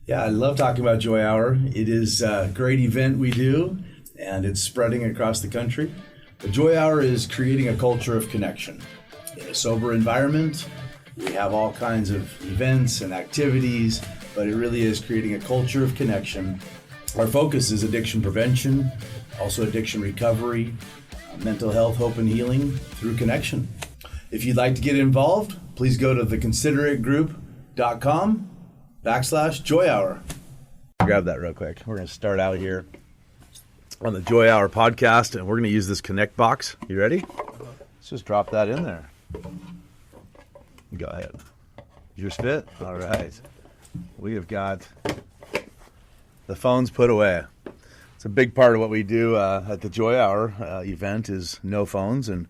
Yeah, I love talking about Joy Hour. It is a great event we do, and it's spreading across the country. The Joy Hour is creating a culture of connection. In a sober environment, we have all kinds of events and activities, but it really is creating a culture of connection. Our focus is addiction prevention, also addiction recovery, mental health, hope, and healing through connection. If you'd like to get involved, please go to theconsiderategroup.com/Joy Hour. Grab that real quick. We're going to start out here on the Joy Hour podcast, and we're going to use this Connect box. You ready? Let's just drop that in there. Go ahead. Yours fit? All right. We have got the phones put away. It's a big part of what we do at the Joy Hour event is no phones, and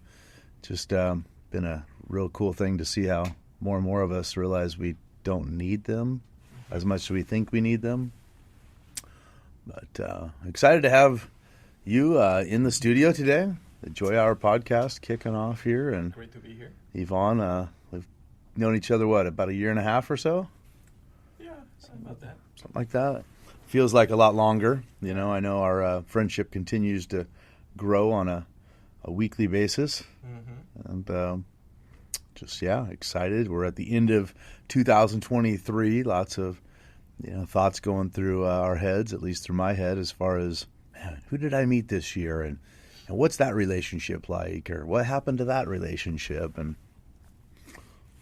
just been a real cool thing to see how more and more of us realize we don't need them as much as we think we need them. But excited to have you in the studio today. The Joy Hour podcast kicking off here, and great to be here. Yvonne, we've known each other about a year and a half or so. Yeah, something about that. Something like that. Feels like a lot longer. You know, I know our friendship continues to grow on a weekly basis, and just excited. We're at the end of 2023. Lots of thoughts going through our heads, at least through my head, as far as, man, who did I meet this year, and what's that relationship like, or what happened to that relationship? And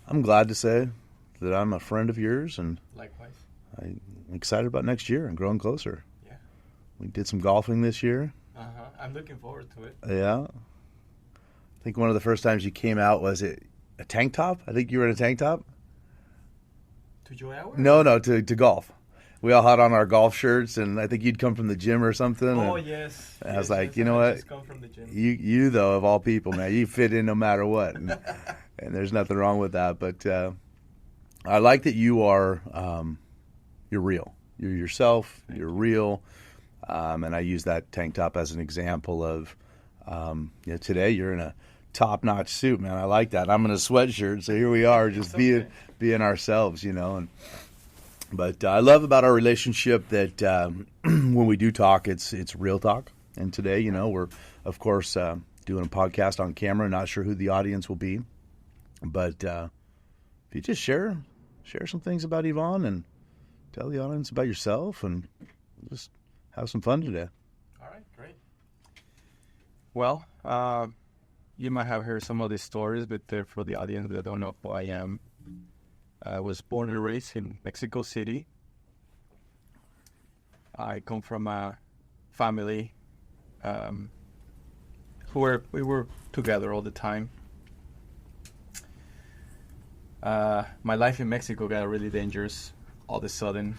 I'm glad to say that I'm a friend of yours, and Likewise. I'm excited about next year and growing closer. Yeah. We did some golfing this year. I'm looking forward to it. Yeah. I think one of the first times you came out, was it a tank top? I think you were in a tank top. To Joy Hour? No, to golf. We all had on our golf shirts, and I think you'd come from the gym or something. Oh, and yes. I was yes, you know what? Just come from the gym. You though, of all people, man, you fit in no matter what. And there's nothing wrong with that. But I like that you are, you're real. You're yourself. You're real. And I use that tank top as an example of, today you're in a top-notch suit, man. I like that. I'm in a sweatshirt, so here we are, just being ourselves, But I love about our relationship that when we do talk, it's real talk. And today, we're, of course, doing a podcast on camera. Not sure who the audience will be. But if you just share some things about Yvonne and tell the audience about yourself, and just have some fun today. All right, great. Well, you might have heard some of these stories, but for the audience that don't know who I am, I was born and raised in Mexico City. I come from a family we were together all the time. My life in Mexico got really dangerous all of a sudden,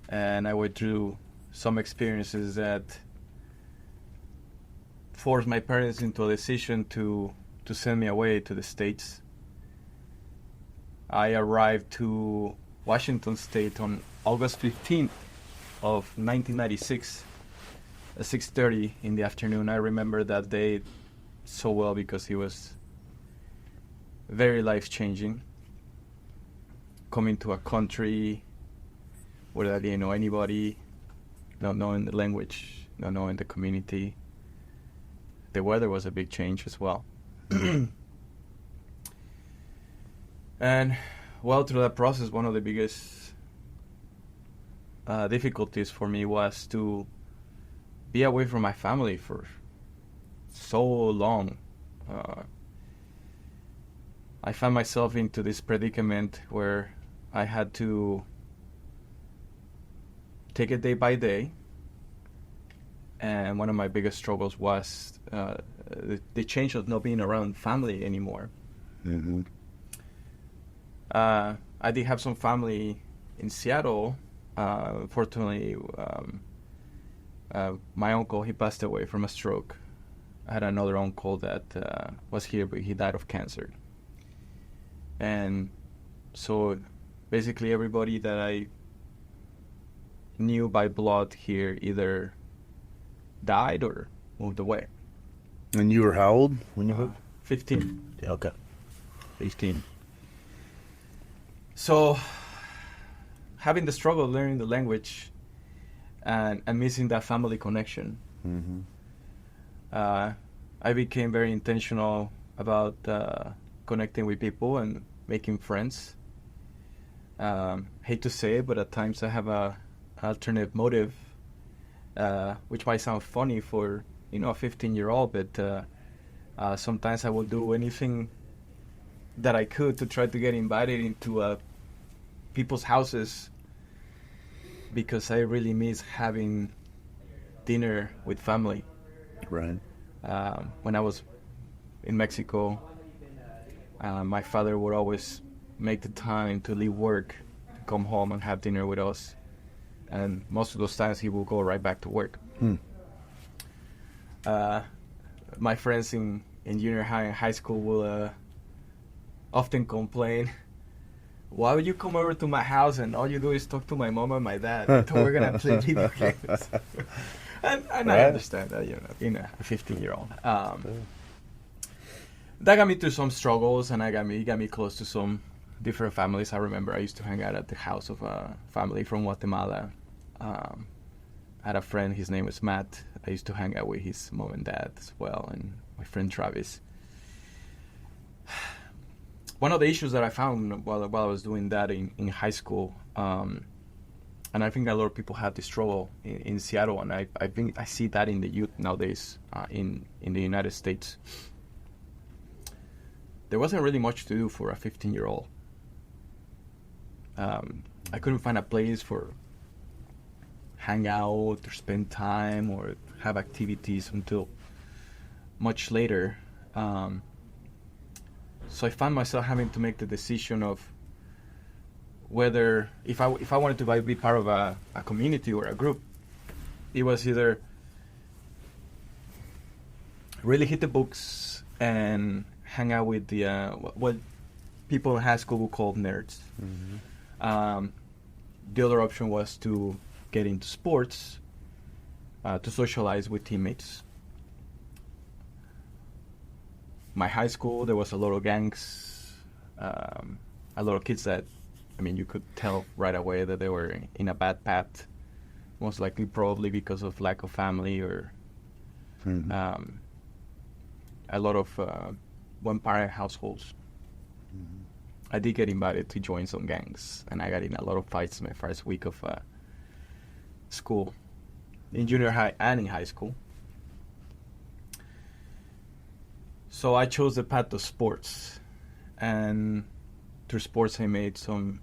and I went through some experiences that forced my parents into a decision to send me away to the States. I arrived to Washington State on August 15th of 1996 at 6:30 in the afternoon. I remember that day so well because it was very life-changing. Coming to a country where I didn't know anybody, not knowing the language, not knowing the community. The weather was a big change as well. And, well, through that process, one of the biggest difficulties for me was to be away from my family for so long. I found myself into this predicament where I had to take it day by day. And one of my biggest struggles was the change of not being around family anymore. Mm-hmm. I did have some family in Seattle. Fortunately, my uncle, he passed away from a stroke. I had another uncle that was here, but he died of cancer. And so basically everybody that I knew by blood here either died or moved away. And you were how old when you moved? 15. Yeah, okay. 15. So having the struggle of learning the language and missing that family connection. Mm-hmm. I became very intentional about connecting with people and making friends. Hate to say it, but at times I have a alternative motive, which might sound funny for a 15-year-old, but sometimes I will do anything that I could to try to get invited into people's houses because I really miss having dinner with family. Right. When I was in Mexico, my father would always make the time to leave work, to come home and have dinner with us. And most of those times he will go right back to work. My friends in junior high and high school will often complain, why would you come over to my house and all you do is talk to my mom and my dad until we're going to play video games? and right. I understand that, being a 15-year-old. That got me through some struggles, and it got me close to some different families. I remember I used to hang out at the house of a family from Guatemala. I had a friend, his name was Matt. I used to hang out with his mom and dad as well, and my friend Travis. One of the issues that I found while I was doing that in high school, and I think a lot of people have this struggle in Seattle, and I think I see that in the youth nowadays in the United States. There wasn't really much to do for a 15-year-old. I couldn't find a place for hang out or spend time or have activities until much later. So I found myself having to make the decision of whether, if I wanted to be part of a community or a group, it was either really hit the books and hang out with the what people in high school would call nerds. Mm-hmm. The other option was to get into sports, to socialize with teammates. My high school, there was a lot of gangs, a lot of kids that, you could tell right away that they were in a bad path, most likely probably because of lack of family or a lot of one-parent households. Mm-hmm. I did get invited to join some gangs, and I got in a lot of fights my first week of school, in junior high and in high school. So I chose the path of sports, and through sports I made some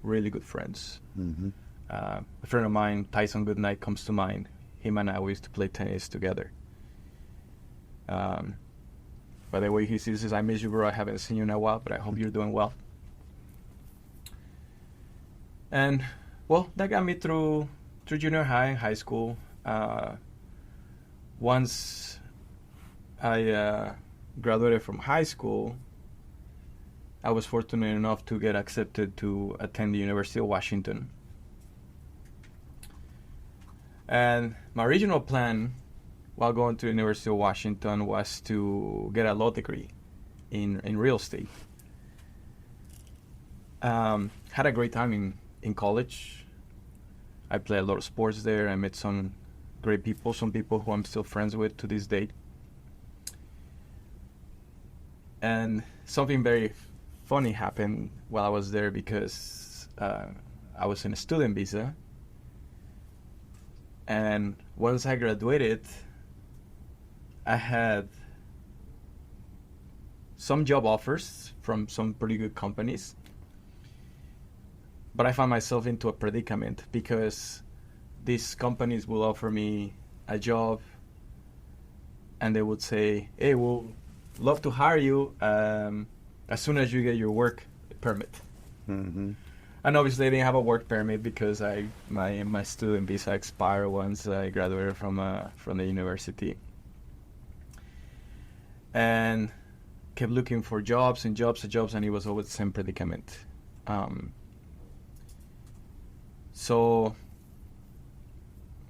really good friends. Mm-hmm. A friend of mine, Tyson Goodnight, comes to mind. Him and I used to play tennis together. By the way, he says, I miss you, bro. I haven't seen you in a while, but I hope you're doing well. And, well, that got me through junior high and high school. Once I graduated from high school, I was fortunate enough to get accepted to attend the University of Washington. And my original plan while going to the University of Washington was to get a law degree in real estate. Had a great time in college. I played a lot of sports there. I met some great people, some people who I'm still friends with to this day. And something very funny happened while I was there because I was in a student visa. And once I graduated, I had some job offers from some pretty good companies. But I found myself into a predicament because these companies will offer me a job and they would say, hey, we'll love to hire you as soon as you get your work permit. Mm-hmm. And obviously I didn't have a work permit because my student visa expired once I graduated from the university. And kept looking for jobs, and it was always the same predicament. So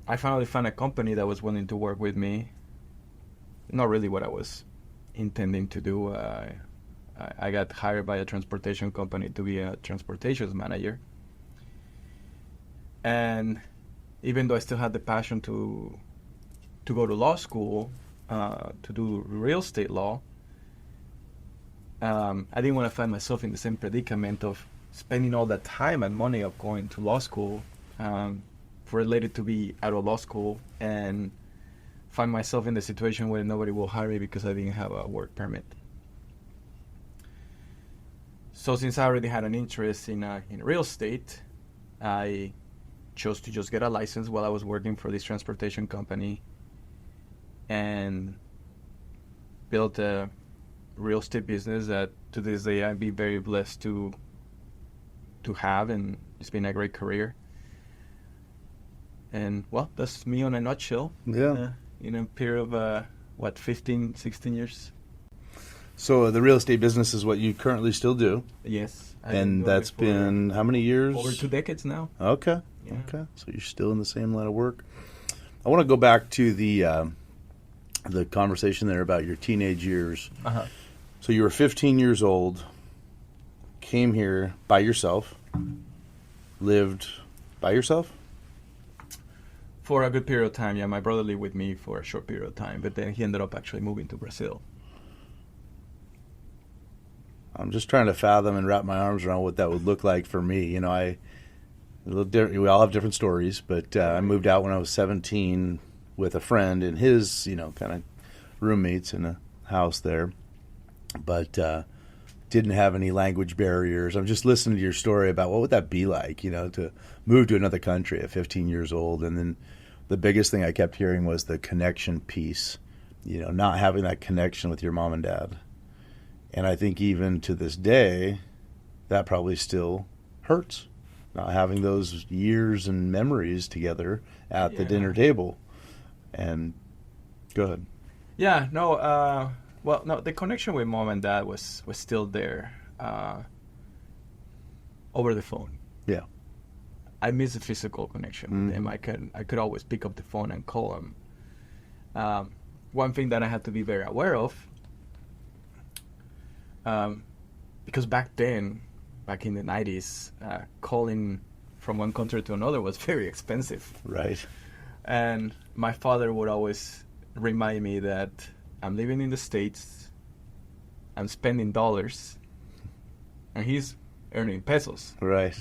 I finally found a company that was willing to work with me. Not really what I was intending to do. I got hired by a transportation company to be a transportation manager. And even though I still had the passion to go to law school, to do real estate law, I didn't want to find myself in the same predicament of spending all that time and money of going to law school, for later to be out of law school and find myself in the situation where nobody will hire me because I didn't have a work permit. So since I already had an interest in real estate, I chose to just get a license while I was working for this transportation company and built a real estate business that to this day I'd be very blessed to have, and it's been a great career. And well, that's me in a nutshell. Yeah. In a period of 15, 16 years. So the real estate business is what you currently still do. Yes. And that's been how many years? Over 2 decades now. Okay. Yeah. Okay. So you're still in the same line of work. I want to go back to the conversation there about your teenage years. Uh-huh. So you were 15 years old, came here by yourself, lived by yourself? For a good period of time, yeah. My brother lived with me for a short period of time, but then he ended up actually moving to Brazil. I'm just trying to fathom and wrap my arms around what that would look like for me. You know, we all have different stories, but I moved out when I was 17 with a friend and his, kind of roommates in a house there, but didn't have any language barriers. I'm just listening to your story about what would that be like, to move to another country at 15 years old. And then the biggest thing I kept hearing was the connection piece, not having that connection with your mom and dad. And I think even to this day, that probably still hurts, not having those years and memories together at the dinner table. And go ahead. Yeah, no, no, the connection with mom and dad was still there over the phone. Yeah. I miss the physical connection with them. I could always pick up the phone and call them. One thing that I had to be very aware of, because back in the 90s, calling from one country to another was very expensive. Right. And my father would always remind me that I'm living in the States, I'm spending dollars, and he's earning pesos. Right.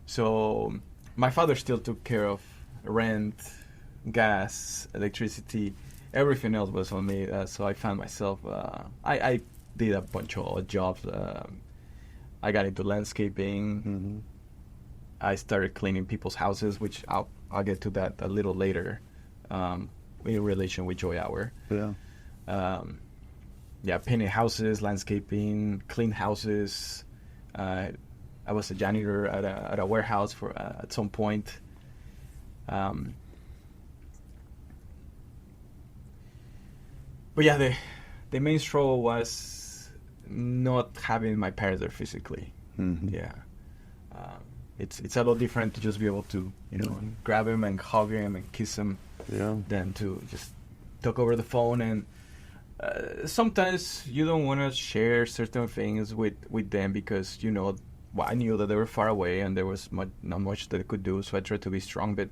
So my father still took care of rent, gas, electricity. Everything else was on me. So I found myself, I did a bunch of odd jobs. I got into landscaping. Mm-hmm. I started cleaning people's houses, which I'll get to that a little later, in relation with Joy Hour. Yeah. Painting houses, landscaping, clean houses. I was a janitor at a warehouse for at some point. But yeah, the main struggle was not having my parents there physically. Mm-hmm. Yeah. It's a lot different to just be able to, grab him and hug him and kiss him, than to just talk over the phone. And sometimes you don't want to share certain things with them because, I knew that they were far away and there was not much that I could do, so I tried to be strong. But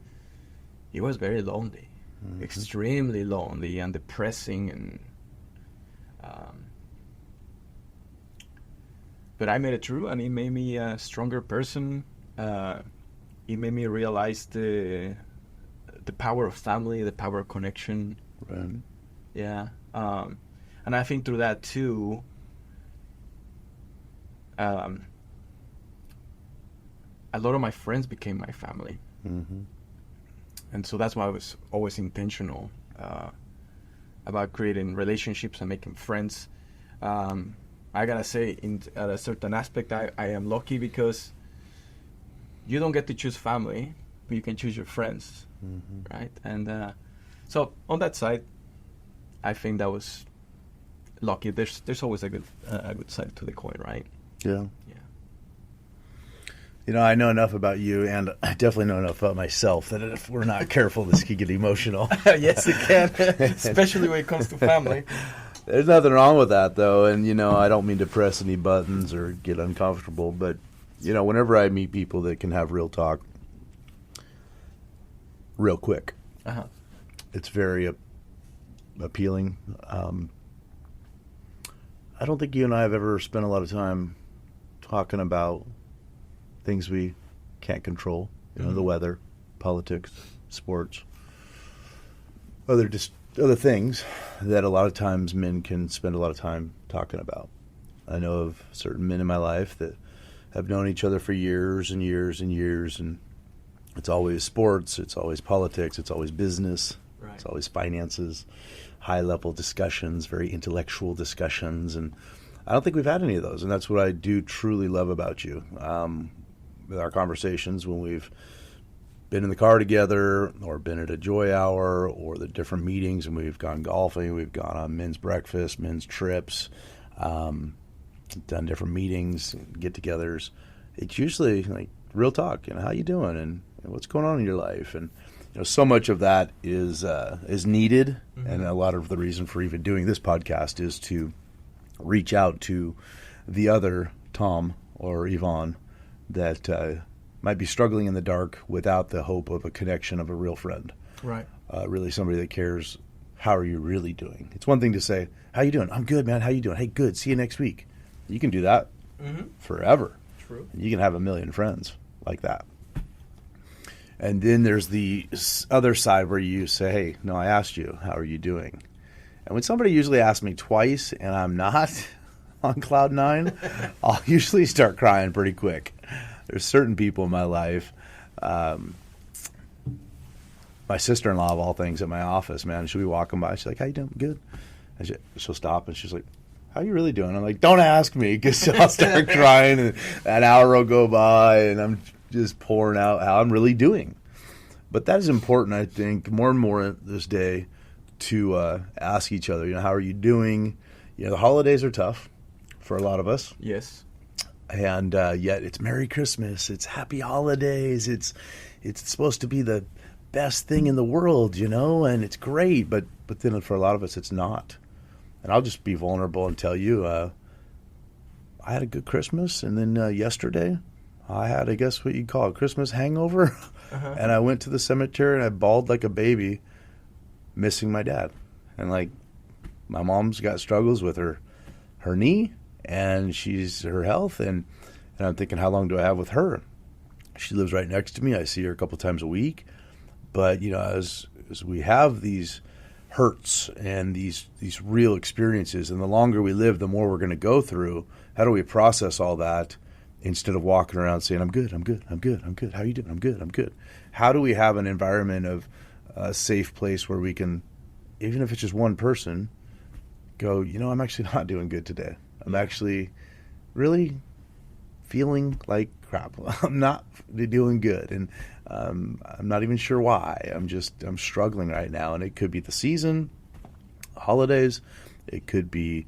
it was very lonely, extremely lonely and depressing. And but I made it through, and it made me a stronger person. It made me realize the power of family, the power of connection. Right. Yeah. And I think through that too, a lot of my friends became my family. Mm-hmm. And so that's why I was always intentional about creating relationships and making friends. I gotta say, at a certain aspect, I am lucky because you don't get to choose family, but you can choose your friends, right? And so on that side, I think that was lucky. There's always a good side to the coin, right? Yeah. Yeah. I know enough about you, and I definitely know enough about myself that if we're not careful, this could get emotional. Yes, it can, especially when it comes to family. There's nothing wrong with that, though, and, I don't mean to press any buttons or get uncomfortable, but, whenever I meet people that can have real talk, real quick. Uh-huh. It's very appealing. I don't think you and I have ever spent a lot of time talking about things we can't control. You know, the weather, politics, sports, other things that a lot of times men can spend a lot of time talking about. I know of certain men in my life that have known each other for years and years and years, and it's always sports, it's always politics, it's always business, Right. It's always finances, high-level discussions, very intellectual discussions, and I don't think we've had any of those, and that's what I do truly love about you. With our conversations when we've been in the car together or been at a joy hour or the different meetings, and we've gone golfing, we've gone on men's breakfast, men's trips, done different meetings, get-togethers. It's usually like real talk, you know, how you doing and what's going on in your life, and you know, so much of that is needed, and a lot of the reason for even doing this podcast is to reach out to the other Tom or Yvonne that might be struggling in the dark without the hope of a connection of a real friend. Right. Really somebody that cares, how are you really doing? It's one thing to say, how you doing? I'm good, man. How you doing? Hey, good. See you next week. You can do that forever. True. You can have a million friends like that. And then there's the other side where you say, hey, no, I asked you, how are you doing? And when somebody usually asks me twice and I'm not on cloud nine, I'll usually start crying pretty quick. There's certain people in my life, my sister-in-law of all things at my office, man, she'll be walking by. She's like, how you doing? Good. And she'll stop and she's like, how you really doing? I'm like, don't ask me, because I'll start crying and an hour will go by and I'm just pouring out how I'm really doing. But that is important, I think, more and more this day to ask each other, you know, how are you doing? You know, the holidays are tough for a lot of us. Yes. And yet it's Merry Christmas, it's Happy Holidays, it's supposed to be the best thing in the world, you know, and it's great, but then for a lot of us it's not. And I'll just be vulnerable and tell you, I had a good Christmas, and then yesterday I had, I guess what you'd call a Christmas hangover, and I went to the cemetery and I bawled like a baby, missing my dad. And like, my mom's got struggles with her knee, and her health, and I'm thinking, how long do I have with her? She lives right next to me. I see her a couple times a week. But, you know, as we have these hurts and these real experiences, and the longer we live, the more we're going to go through, how do we process all that instead of walking around saying, I'm good, I'm good, I'm good, I'm good. How are you doing? I'm good, I'm good. How do we have an environment of a safe place where we can, even if it's just one person, go, you know, I'm actually not doing good today. I'm actually really feeling like crap. I'm not doing good, and I'm not even sure why. I'm struggling right now, and it could be the season, holidays, it could be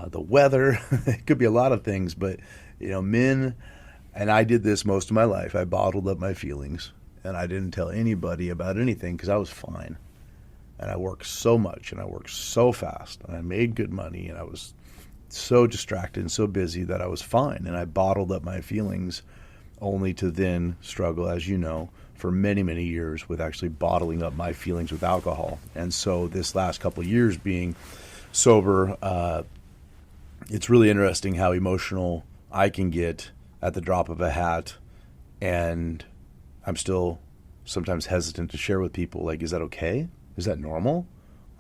the weather, it could be a lot of things. But you know, men, and I did this most of my life. I bottled up my feelings, and I didn't tell anybody about anything because I was fine, and I worked so much, and I worked so fast, and I made good money, and I was so distracted and so busy that I was fine, and I bottled up my feelings, only to then struggle, as you know, for many, many years with actually bottling up my feelings with alcohol. And so this last couple of years being sober, it's really interesting how emotional I can get at the drop of a hat, and I'm still sometimes hesitant to share with people, like, is that okay? Is that normal?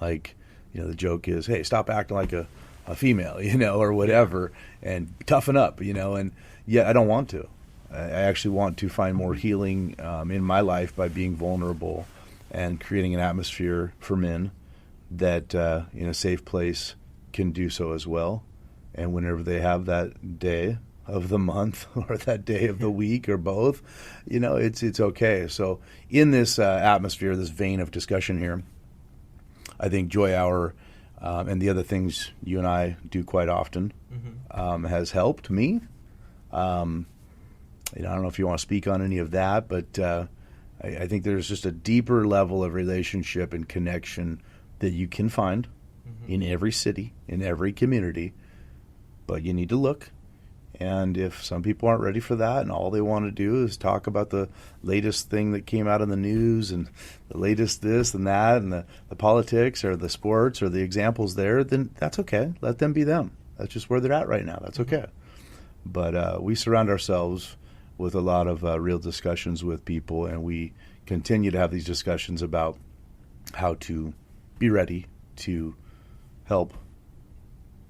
Like, you know, the joke is, hey, stop acting like a female, you know, or whatever, and toughen up, you know, and yet I don't want to. I actually want to find more healing in my life by being vulnerable and creating an atmosphere for men that in a safe place can do so as well. And whenever they have that day of the month or that day of the week or both, you know, it's okay. So in this atmosphere, this vein of discussion here, I think Joy Hour and the other things you and I do quite often has helped me. You know, I don't know if you want to speak on any of that, but I think there's just a deeper level of relationship and connection that you can find in every city, in every community, but you need to look, And if some people aren't ready for that and all they want to do is talk about the latest thing that came out in the news and the latest this and that and the politics or the sports or the examples there, then that's okay. Let them be them. That's just where they're at right now. That's okay. But we surround ourselves with a lot of real discussions with people, and we continue to have these discussions about how to be ready to help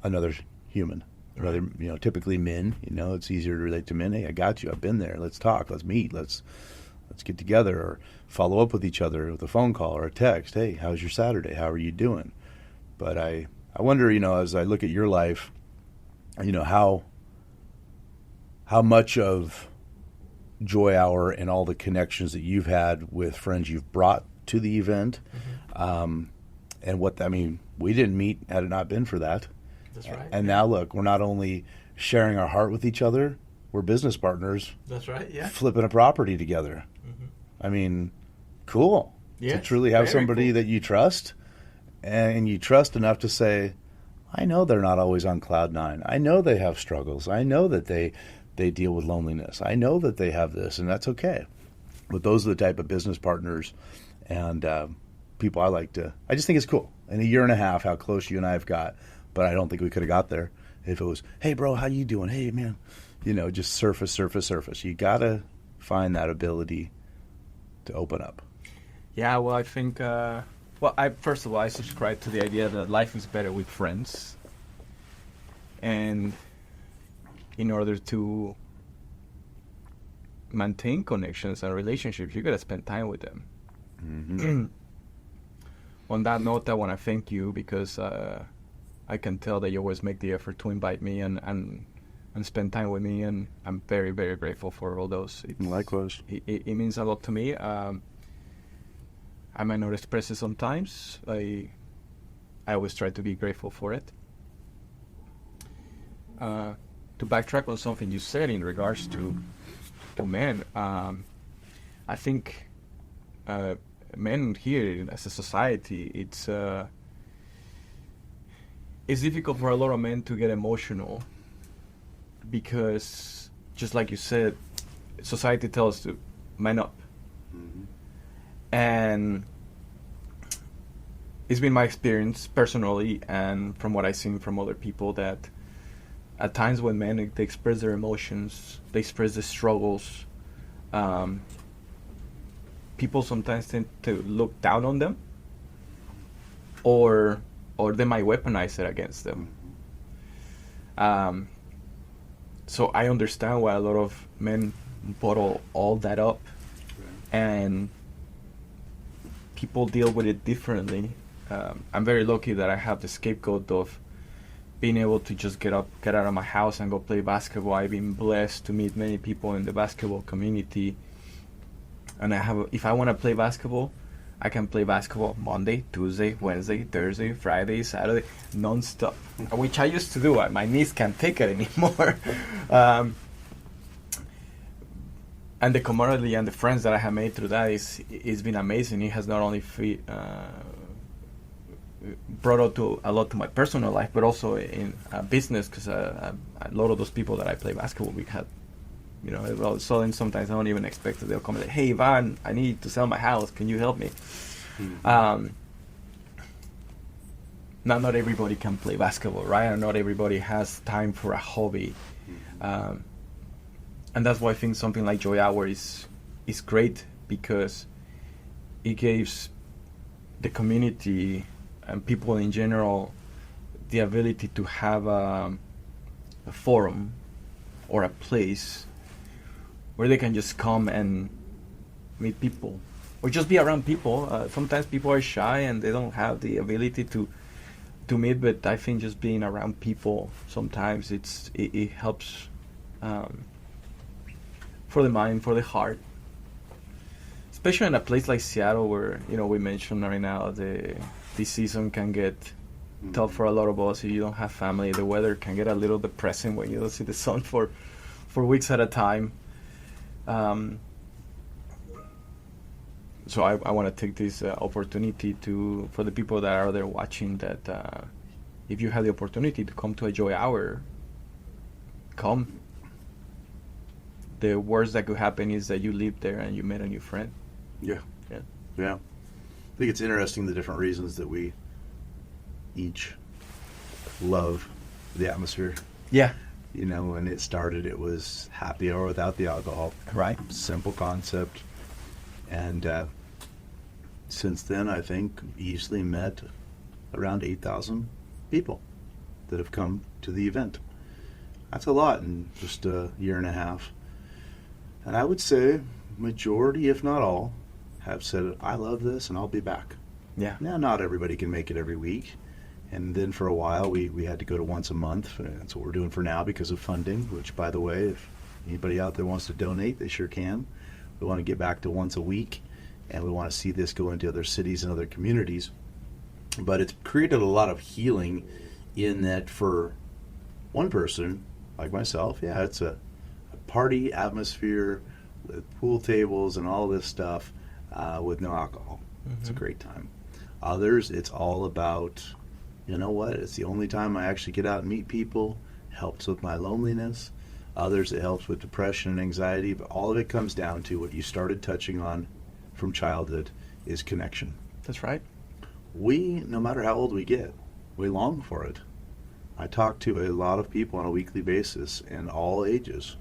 another human. Rather, typically men. It's easier to relate to men. Hey, I got you. I've been there. Let's talk. Let's meet. Let's get together or follow up with each other with a phone call or a text. Hey, how's your Saturday? How are you doing? But I wonder, as I look at your life, how much of Joy Hour and all the connections that you've had with friends you've brought to the event, and we didn't meet had it not been for that. That's right. And now look, we're not only sharing our heart with each other, we're business partners. That's right. Yeah. Flipping a property together. Cool. Yeah. To truly have somebody that you trust, and you trust enough to say, I know they're not always on cloud nine. I know they have struggles. I know that they deal with loneliness. I know that they have this, and that's okay. But those are the type of business partners and people I just think it's cool. In a year and a half, how close you and I have got. But I don't think we could have got there if it was, hey, bro, how you doing? Hey, man. Just surface. You got to find that ability to open up. Yeah, well, I think, first of all, I subscribe to the idea that life is better with friends. And in order to maintain connections and relationships, you got to spend time with them. Mm-hmm. On that note, I want to thank you because I can tell that you always make the effort to invite me and spend time with me, and I'm very, very grateful for all those. Likewise. It means a lot to me. I might not express it sometimes. I always try to be grateful for it. To backtrack on something you said in regards to men, I think men here as a society, it's difficult for a lot of men to get emotional because, just like you said, society tells us to man up. Mm-hmm. And it's been my experience personally and from what I've seen from other people that at times when men, they express their emotions, they express their struggles, people sometimes tend to look down on them or they might weaponize it against them. So I understand why a lot of men bottle all that up, and people deal with it differently. I'm very lucky that I have the scapegoat of being able to just get out of my house and go play basketball. I've been blessed to meet many people in the basketball community, and if I want to play basketball, I can play basketball Monday, Tuesday, Wednesday, Thursday, Friday, Saturday, non-stop, which I used to do. My knees can't take it anymore. And the camaraderie and the friends that I have made through that it's been amazing. It has not only brought out a lot to my personal life, but also in business, because a lot of those people that I play basketball with had, all of a sudden sometimes I don't even expect that they'll come and say, hey, Ivan, I need to sell my house. Can you help me? Mm-hmm. Not everybody can play basketball, right? And not everybody has time for a hobby. And that's why I think something like Joy Hour is great, because it gives the community and people in general the ability to have a forum or a place where they can just come and meet people or just be around people. Sometimes people are shy and they don't have the ability to meet, but I think just being around people sometimes it helps for the mind, for the heart, especially in a place like Seattle where we mentioned right now this season can get tough for a lot of us. If you don't have family, the weather can get a little depressing when you don't see the sun for weeks at a time. So I want to take this opportunity for the people that are there watching, that if you have the opportunity to come to a Joy Hour, come. the worst that could happen is that you live there and you met a new friend. Yeah. Yeah. Yeah. I think it's interesting the different reasons that we each love the atmosphere. Yeah. You know, when it started, it was happy hour without the alcohol. Right. Simple concept. And since then, I think easily met around 8,000 people that have come to the event. That's a lot in just a year and a half. And I would say majority, if not all, have said, I love this and I'll be back. Yeah. Now, not everybody can make it every week. And then for a while, we had to go to once a month. That's what we're doing for now because of funding, which, by the way, if anybody out there wants to donate, they sure can. We want to get back to once a week, and we want to see this go into other cities and other communities. But it's created a lot of healing in that for one person, like myself, yeah, it's a party atmosphere with pool tables and all this stuff with no alcohol. Mm-hmm. It's a great time. Others, it's all about, you know what, it's the only time I actually get out and meet people. Helps with my loneliness. Others, it helps with depression and anxiety. But all of it comes down to what you started touching on from childhood is connection. That's right. We, no matter how old we get, we long for it. I talk to a lot of people on a weekly basis in all ages.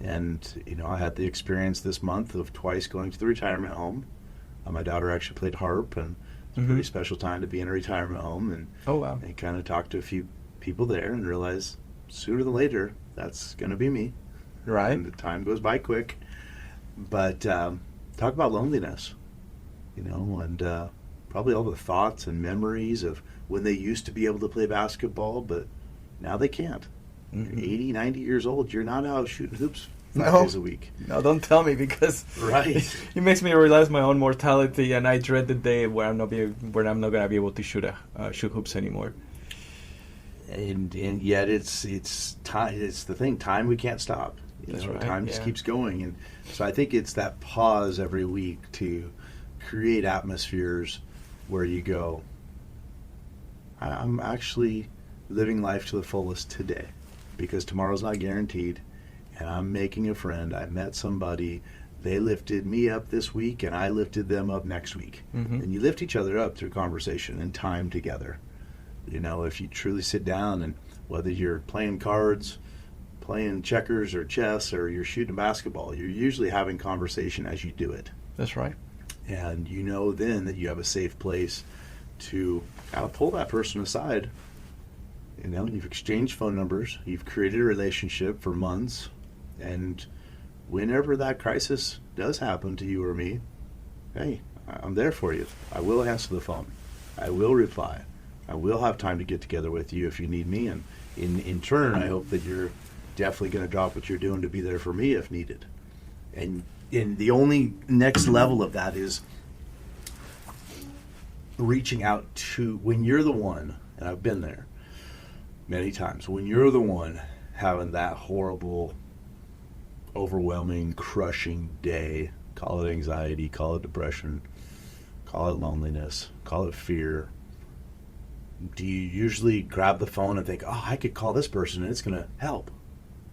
And, you know, I had the experience this month of twice going to the retirement home. My daughter actually played harp, and it's a pretty special time to be in a retirement home. And oh, wow. I kind of talked to a few people there and realized sooner than later, that's going to be me. Right. And the time goes by quick. But talk about loneliness, you know, and probably all the thoughts and memories of when they used to be able to play basketball, but now they can't. Mm-hmm. You're 80, 90 years old. You're not out shooting hoops 5 days a week. No, don't tell me, because right. It makes me realize my own mortality, and I dread the day where I'm not going to be able to shoot hoops anymore. And yet it's time. It's the thing. Time we can't stop. That's right. Time just keeps going, and so I think it's that pause every week to create atmospheres where you go, I'm actually living life to the fullest today, because tomorrow's not guaranteed, and I'm making a friend. I met somebody. They lifted me up this week, and I lifted them up next week. Mm-hmm. And you lift each other up through conversation and time together. You know, if you truly sit down, and whether you're playing cards, playing checkers or chess, or you're shooting basketball, you're usually having conversation as you do it. That's right. And you know then that you have a safe place to pull that person aside. You know, you've exchanged phone numbers, you've created a relationship for months, and whenever that crisis does happen to you or me, hey, I'm there for you. I will answer the phone. I will reply. I will have time to get together with you if you need me, and in turn, I hope that you're definitely going to drop what you're doing to be there for me if needed. And the only next level of that is reaching out to, when you're the one, and I've been there many times, when you're the one having that horrible, overwhelming, crushing day, call it anxiety, call it depression, call it loneliness, call it fear, do you usually grab the phone and think, oh, I could call this person and it's going to help?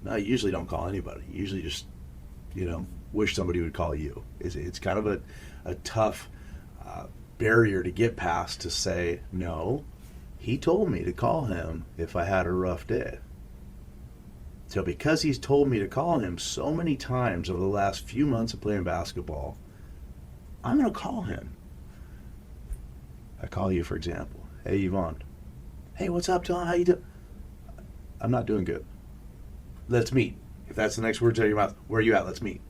No, you usually don't call anybody. You usually just, wish somebody would call you. It's kind of a tough barrier to get past, to say, no, he told me to call him if I had a rough day. So because he's told me to call him so many times over the last few months of playing basketball, I'm going to call him. I call you, for example. Hey, Yvonne. Hey, what's up, Tom? How you doing? I'm not doing good. Let's meet. If that's the next words out of your mouth, where are you at? Let's meet.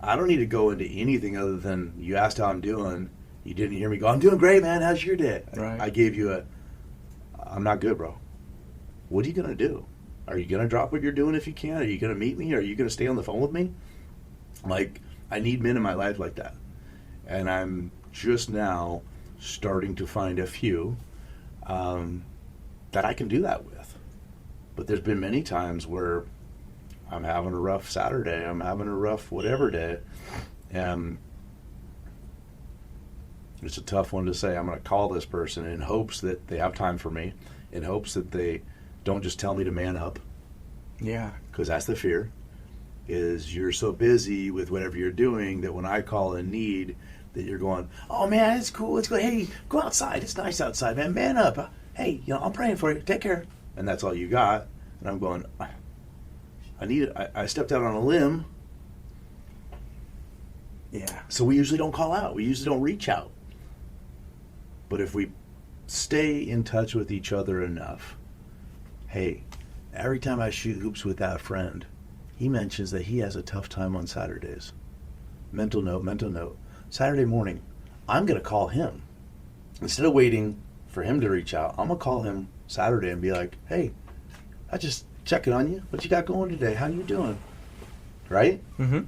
I don't need to go into anything other than, you asked how I'm doing. You didn't hear me go, I'm doing great, man. How's your day? Right. I gave you I'm not good, bro. What are you going to do? Are you going to drop what you're doing if you can? Are you going to meet me? Are you going to stay on the phone with me? Like, I need men in my life like that. And I'm just now starting to find a few that I can do that with. But there's been many times where I'm having a rough Saturday, I'm having a rough whatever day, and it's a tough one to say. I'm going to call this person in hopes that they have time for me, in hopes that they don't just tell me to man up. Yeah. Because that's the fear. is you're so busy with whatever you're doing that when I call in need, that you're going, oh man, it's cool, it's good. Hey, go outside. It's nice outside, man. Man up. Hey, I'm praying for you. Take care. And that's all you got. And I'm going, I stepped out on a limb. Yeah. So we usually don't call out. We usually don't reach out. But if we stay in touch with each other enough, hey, every time I shoot hoops with that friend, he mentions that he has a tough time on Saturdays. Mental note. Saturday morning, I'm going to call him. Instead of waiting for him to reach out, I'm going to call him Saturday and be like, hey, I just checking on you. What you got going today? How you doing? Right? Mm-hmm.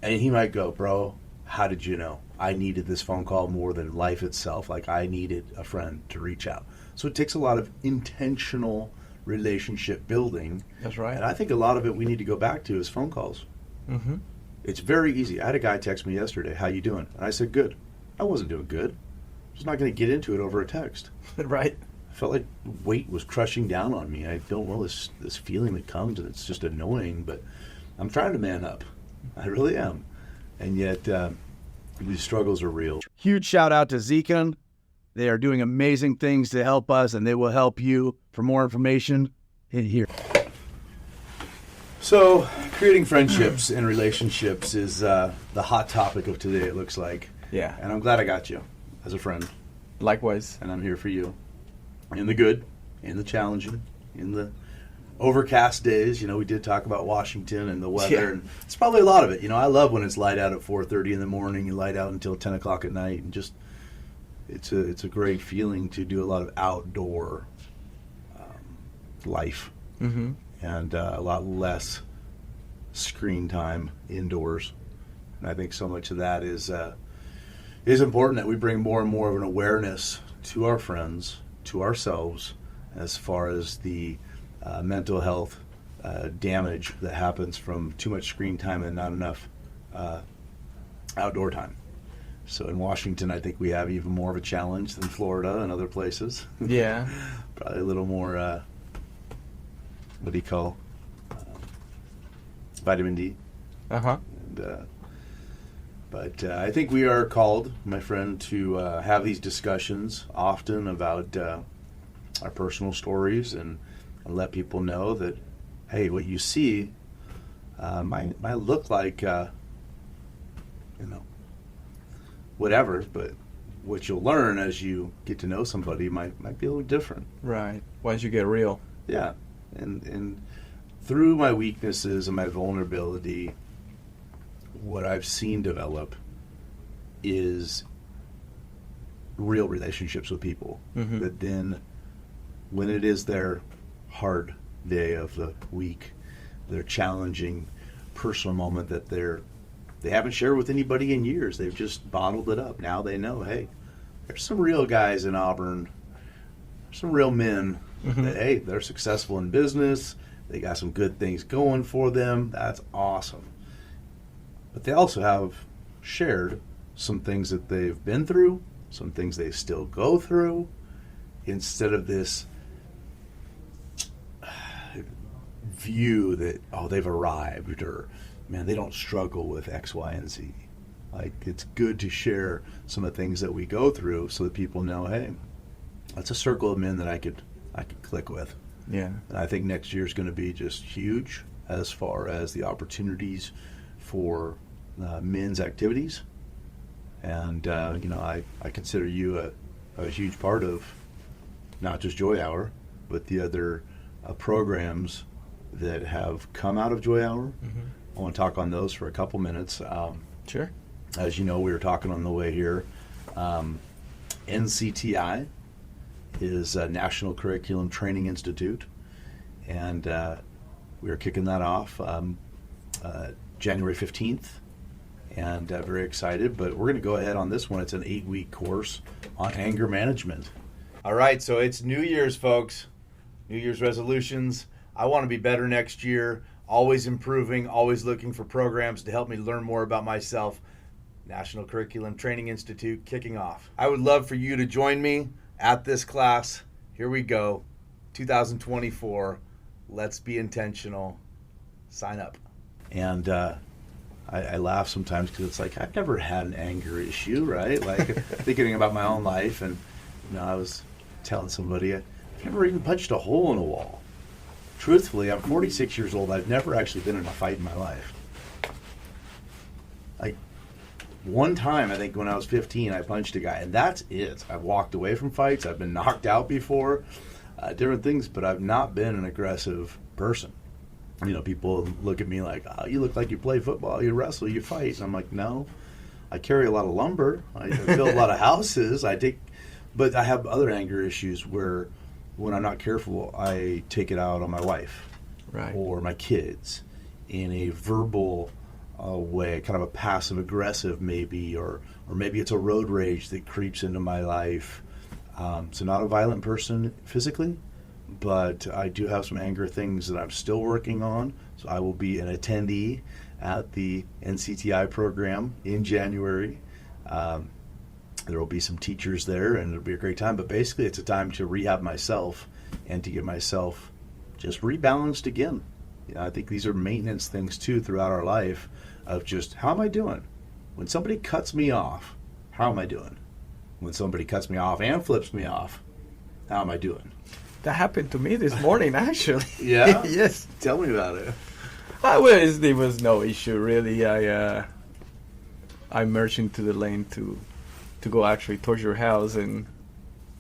And he might go, bro, how did you know? I needed this phone call more than life itself. Like, I needed a friend to reach out. So it takes a lot of intentional relationship building. That's right. And I think a lot of it we need to go back to is phone calls. Mm-hmm. It's very easy. I had a guy text me yesterday, how you doing? And I said, good. I wasn't doing good. I'm just not going to get into it over a text. Right. I felt like weight was crushing down on me. I don't know this feeling that comes, and it's just annoying, but I'm trying to man up. I really am. And yet, these struggles are real. Huge shout out to Zekin. They are doing amazing things to help us, and they will help you. For more information, hit here. So, creating friendships and relationships is the hot topic of today, it looks like. Yeah. And I'm glad I got you as a friend. Likewise. And I'm here for you. In the good, in the challenging, in the overcast days. We did talk about Washington and the weather. Yeah. And it's probably a lot of it. I love when it's light out at 4:30 in the morning and light out until 10 o'clock at night. And just, it's a great feeling to do a lot of outdoor life. Mm-hmm. And a lot less screen time indoors. And I think so much of that is important, that we bring more and more of an awareness to our friends, to ourselves, as far as the mental health damage that happens from too much screen time and not enough outdoor time. So in Washington, I think we have even more of a challenge than Florida and other places. Yeah. Probably a little more, what do you call, vitamin D. Uh-huh. And, but I think we are called, my friend, to have these discussions often about our personal stories and let people know that, hey, what you see might look like, whatever, but what you'll learn as you get to know somebody might be a little different. Right. Once you get real. Yeah. And through my weaknesses and my vulnerability, what I've seen develop is real relationships with people. Mm-hmm. That then, when it is their hard day of the week, their challenging personal moment that they haven't shared with anybody in years, they've just bottled it up. Now they know, hey, there's some real guys in Auburn, some real men Mm-hmm. that, hey, they're successful in business, they got some good things going for them. That's awesome. But they also have shared some things that they've been through, some things they still go through, instead of this view that, oh, they've arrived, or, man, they don't struggle with X, Y, and Z. Like, it's good to share some of the things that we go through so that people know, hey, that's a circle of men that I could click with. Yeah. And I think next year is going to be just huge as far as the opportunities for men's activities. And, I consider you a huge part of not just Joy Hour, but the other programs that have come out of Joy Hour. Mm-hmm. I want to talk on those for a couple minutes. Sure. As you know, we were talking on the way here. NCTI is National Curriculum Training Institute, and we are kicking that off January 15th, and very excited. But we're going to go ahead on this one. It's an 8-week course on anger management. All right, so it's New Year's, folks. New Year's resolutions. I want to be better next year, always improving, always looking for programs to help me learn more about myself. National Curriculum Training Institute kicking off. I would love for you to join me at this class. Here we go. 2024. Let's be intentional. Sign up. And I laugh sometimes because it's like, I've never had an anger issue, right? Like, thinking about my own life. And, I was telling somebody, I've never even punched a hole in a wall. Truthfully, I'm 46 years old. I've never actually been in a fight in my life. Like, one time, I think when I was 15, I punched a guy, and that's it. I've walked away from fights. I've been knocked out before, different things, but I've not been an aggressive person. People look at me like, oh, you look like you play football, you wrestle, you fight. And I'm like, no, I carry a lot of lumber. I build a lot of houses. But I have other anger issues where when I'm not careful, I take it out on my wife or my kids in a verbal way, kind of a passive aggressive maybe, or maybe it's a road rage that creeps into my life. So not a violent person physically, but I do have some anger things that I'm still working on. So I will be an attendee at the NCTI program in January. There will be some teachers there, and it'll be a great time. But basically, it's a time to rehab myself and to get myself just rebalanced again. I think these are maintenance things, too, throughout our life of just, how am I doing? When somebody cuts me off, how am I doing? When somebody cuts me off and flips me off, how am I doing? That happened to me this morning, actually. Yeah? Yes. Tell me about it. It was no issue, really. I merged into the lane to go actually towards your house, and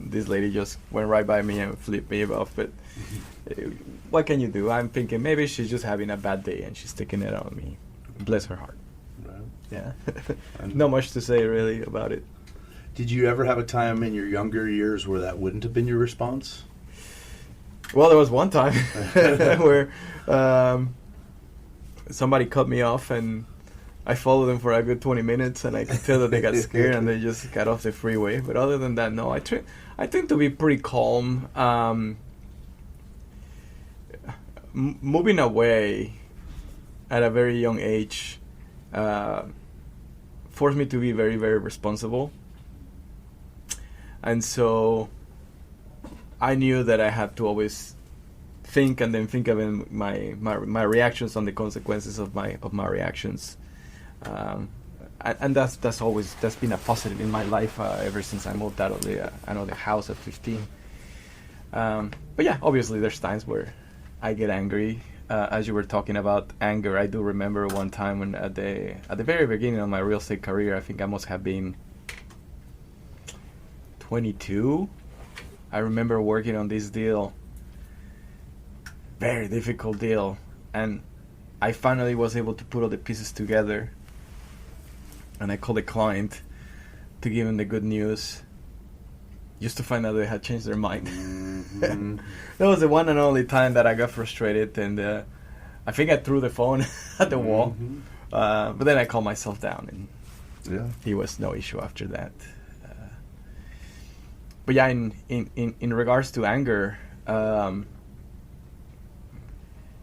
this lady just went right by me and flipped me off. But what can you do? I'm thinking maybe she's just having a bad day and she's taking it on me. Bless her heart. Right. Yeah. Not much to say, really, about it. Did you ever have a time in your younger years where that wouldn't have been your response? Well, there was one time where somebody cut me off, and I followed them for a good 20 minutes, and I could tell that they got scared and they just got off the freeway. But other than that, no, I tend to be pretty calm. Moving away at a very young age forced me to be very, very responsible. And so I knew that I had to always think and then think of my reactions on the consequences of my reactions. And that's been a positive in my life ever since I moved out of the house at 15. But yeah, obviously there's times where I get angry. As you were talking about anger, I do remember one time when at the very beginning of my real estate career, I think I must have been 22. I remember working on this deal, very difficult deal, and I finally was able to put all the pieces together. And I called the client to give him the good news, just to find out they had changed their mind. Mm-hmm. That was the one and only time that I got frustrated, and I think I threw the phone at the wall. But then I calmed myself down, and it was no issue after that. But yeah, in regards to anger,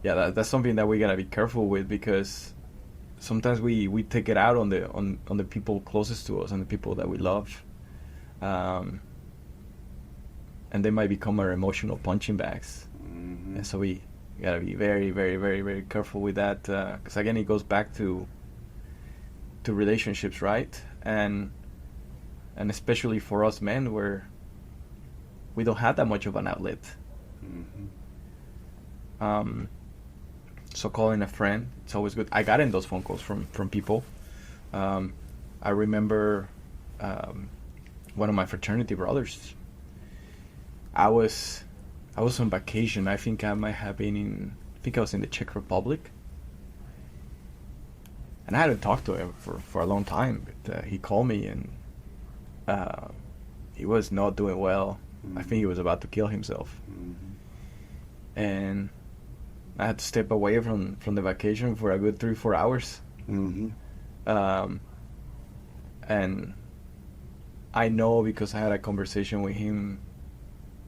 that's something that we gotta be careful with, because sometimes we take it out on the people closest to us and the people that we love, and they might become our emotional punching bags. Mm-hmm. And so we gotta be very, very, very, very careful with that, because again, it goes back to relationships, right? And especially for us men, where we don't have that much of an outlet. Mm-hmm. So calling a friend, it's always good. I got in those phone calls from people. I remember one of my fraternity brothers. I was on vacation. I think I might have been I was in the Czech Republic. And I hadn't talked to him for a long time. But he called me, and he was not doing well. Mm-hmm. I think he was about to kill himself. Mm-hmm. And I had to step away from the vacation for a good 3-4 hours. Mm-hmm. And I know, because I had a conversation with him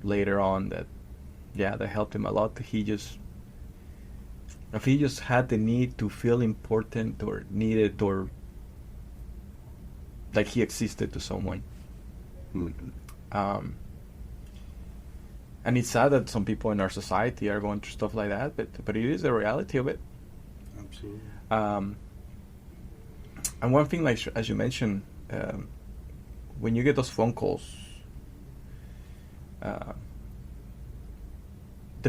later on, that helped him a lot. If he just had the need to feel important or needed, or like he existed to someone. Mm-hmm. And it's sad that some people in our society are going through stuff like that, but it is the reality of it. Absolutely. And one thing, like as you mentioned, when you get those phone calls, the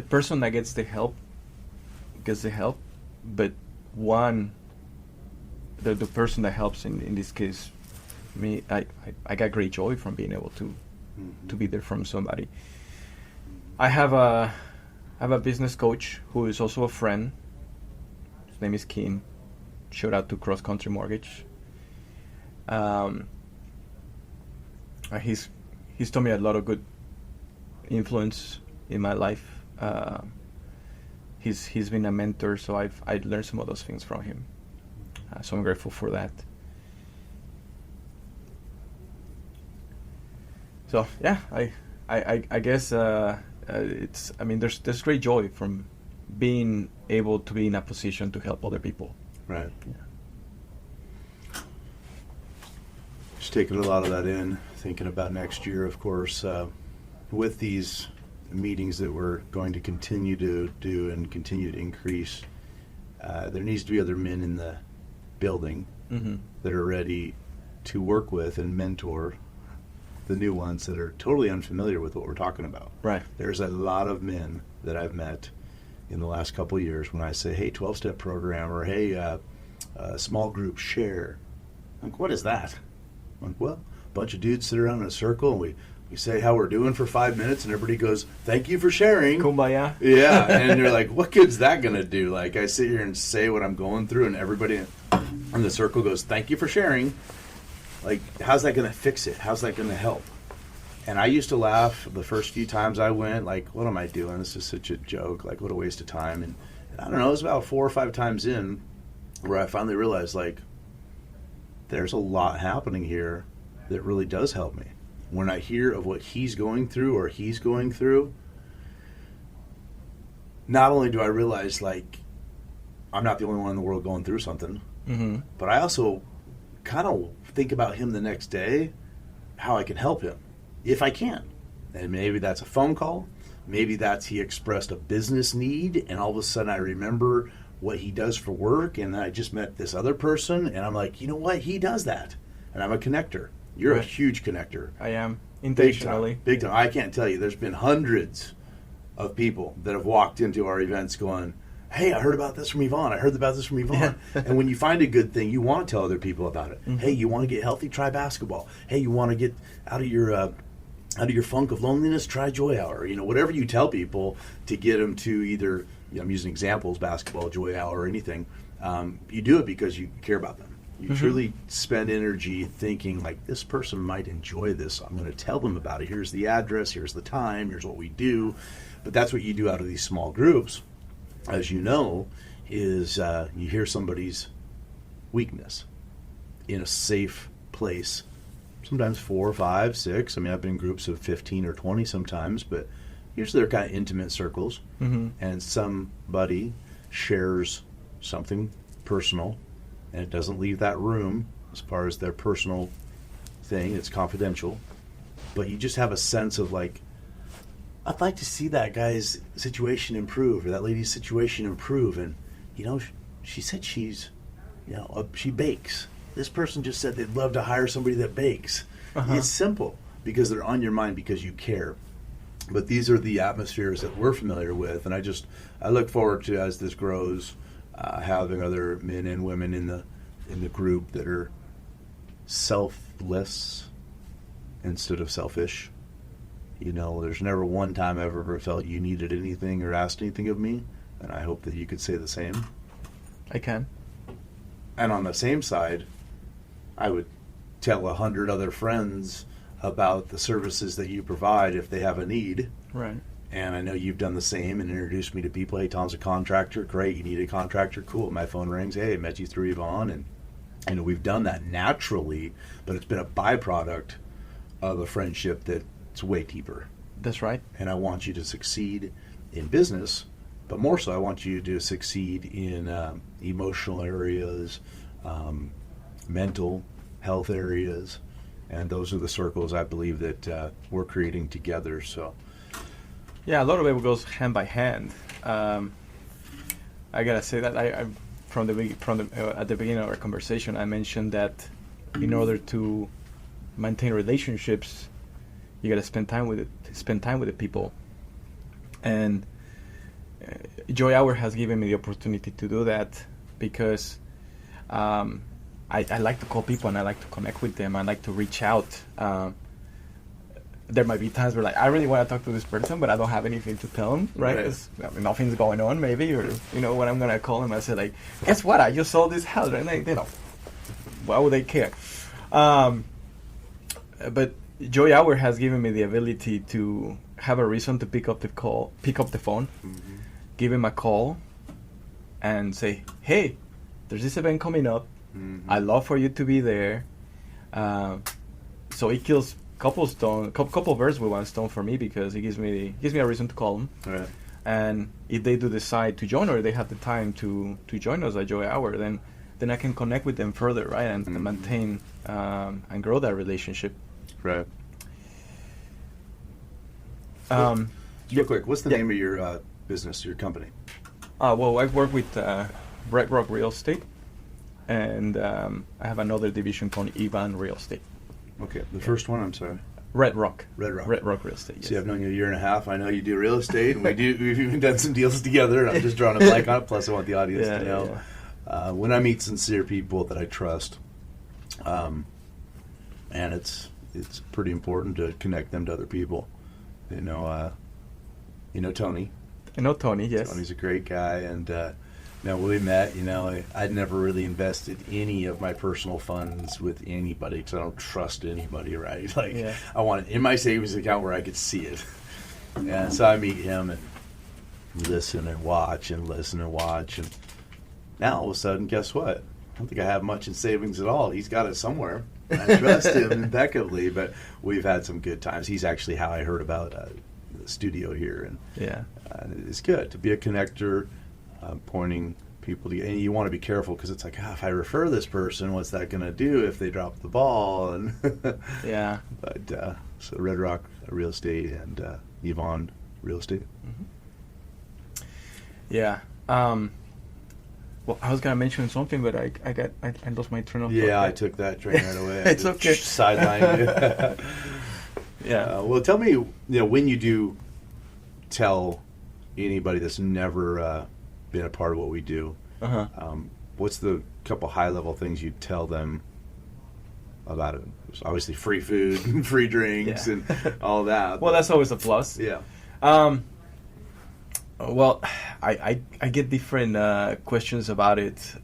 person that gets the help, but the person that helps in this case, me, I got great joy from being able to be there from somebody. I have a business coach who is also a friend. His name is Keen. Shout out to Cross Country Mortgage. He's told me a lot of good influence in my life. He's been a mentor, so I've learned some of those things from him. So I'm grateful for that. So yeah, I guess it's. I mean, there's great joy from being able to be in a position to help other people. Right. Yeah. Just taking a lot of that in, thinking about next year, of course, with these meetings that we're going to continue to do and continue to increase. There needs to be other men in the building that are ready to work with and mentor the new ones that are totally unfamiliar with what we're talking about. Right. There's a lot of men that I've met in the last couple of years when I say, hey, 12-step program, or hey, small group share. I'm like, what is that? I'm like, well, a bunch of dudes sit around in a circle and we say how we're doing for 5 minutes and everybody goes, thank you for sharing. Kumbaya. Yeah, and you're like, what good's that going to do? Like, I sit here and say what I'm going through and everybody in the circle goes, thank you for sharing. Like, how's that going to fix it? How's that going to help? And I used to laugh the first few times I went, like, what am I doing? This is such a joke. Like, what a waste of time. And I don't know, it was about 4 or 5 times in where I finally realized, like, there's a lot happening here that really does help me. When I hear of what he's going through or he's going through, not only do I realize, like, I'm not the only one in the world going through something, but I also kind of think about him the next day, how I can help him, if I can. And maybe that's a phone call. Maybe that's he expressed a business need, and all of a sudden I remember what he does for work, and I just met this other person, and I'm like, you know what? He does that. And I'm a connector. You're a huge connector. I am, intentionally. Big time. I can't tell you. There's been hundreds of people that have walked into our events going, hey, I heard about this from Yvonne. I heard about this from Yvonne. And when you find a good thing, you want to tell other people about it. Hey, you want to get healthy? Try basketball. Hey, you want to get out of your funk of loneliness? Try Joy Hour. You know, whatever you tell people to get them to either, you know, I'm using examples, basketball, Joy Hour, or anything. You do it because you care about them. You truly spend energy thinking, like, this person might enjoy this. I'm going to tell them about it. Here's the address. Here's the time. Here's what we do. But that's what you do out of these small groups, as you know, is you hear somebody's weakness in a safe place. Sometimes 4, 5, 6. I mean, I've been in groups of 15 or 20 sometimes, but usually they're kind of intimate circles. And somebody shares something personal, and it doesn't leave that room as far as their personal thing. It's confidential. But you just have a sense of, like, I'd like to see that guy's situation improve, or that lady's situation improve. And, you know, she said she's, you know, she bakes. This person just said they'd love to hire somebody that bakes. It's simple because they're on your mind because you care. But these are the atmospheres that we're familiar with. And I look forward to, as this grows, having other men and women in the group that are selfless instead of selfish. You know, there's never one time I've ever felt you needed anything or asked anything of me, and I hope that you could say the same. I can. And on the same side, I would tell 100 other friends about the services that you provide if they have a need. Right. And I know you've done the same and introduced me to people. Hey, Tom's a contractor. Great, you need a contractor? Cool. My phone rings. Hey, I met you through Yvonne. And you know, we've done that naturally, but it's been a byproduct of a friendship that's way deeper. That's right. And I want you to succeed in business, but more so I want you to succeed in emotional areas, mental health areas, and those are the circles I believe that we're creating together. So. Yeah, a lot of it goes hand by hand. I gotta say that at the beginning of our conversation, I mentioned that in order to maintain relationships, you got to spend time with the people. And Joy Hour has given me the opportunity to do that because I like to call people and I like to connect with them. I like to reach out. There might be times where, like, I really want to talk to this person, but I don't have anything to tell them, right? Nothing's going on, maybe, or, when I'm going to call them, I say, like, guess what? I just sold this house, right? Like, why would they care? But Joy Hour has given me the ability to have a reason to pick up the phone, Mm-hmm. give him a call, and say, hey, there's this event coming up. Mm-hmm. I'd love for you to be there. So it kills couple birds with one stone for me, because it gives me a reason to call them. Right. And if they do decide to join, or they have the time to join us at Joy Hour, then I can connect with them further, right, and maintain and grow that relationship. Right. Real quick, what's the name of your business, your company? Well, I work with Red Rock Real Estate, and I have another division called Evan Real Estate. Okay, the first one, I'm sorry. Red Rock. Red Rock. Red Rock Real Estate, yes. See, I've known you a year and a half. I know you do real estate, and we've even done some deals together, and I'm just drawing a blank on it. Plus, I want the audience to know. Yeah. When I meet sincere people that I trust, and it's pretty important to connect them to other people. You know Tony. I know Tony, yes. Tony's a great guy, and when we met, I'd never really invested any of my personal funds with anybody because I don't trust anybody, right? I want it in my savings account where I could see it. And so I meet him and listen and watch and listen and watch, and now all of a sudden, guess what? I don't think I have much in savings at all. He's got it somewhere. I trust him impeccably, but we've had some good times. He's actually how I heard about the studio here, and it's good to be a connector. Pointing people to, and you want to be careful because it's like, if I refer this person, what's that going to do if they drop the ball? And yeah. But so Red Rock Real Estate and Yvonne Real Estate. Mm-hmm. Yeah. Well, I was gonna mention something, but I lost my train of thought. Yeah, I took that train right away. It's okay. Sidelined you. Yeah. Well, tell me, when you do tell anybody that's never been a part of what we do, what's the couple high-level things you tell them about it? It's obviously free food and free drinks and all that. Well, that's always a plus. Yeah. Well, I get different questions about it.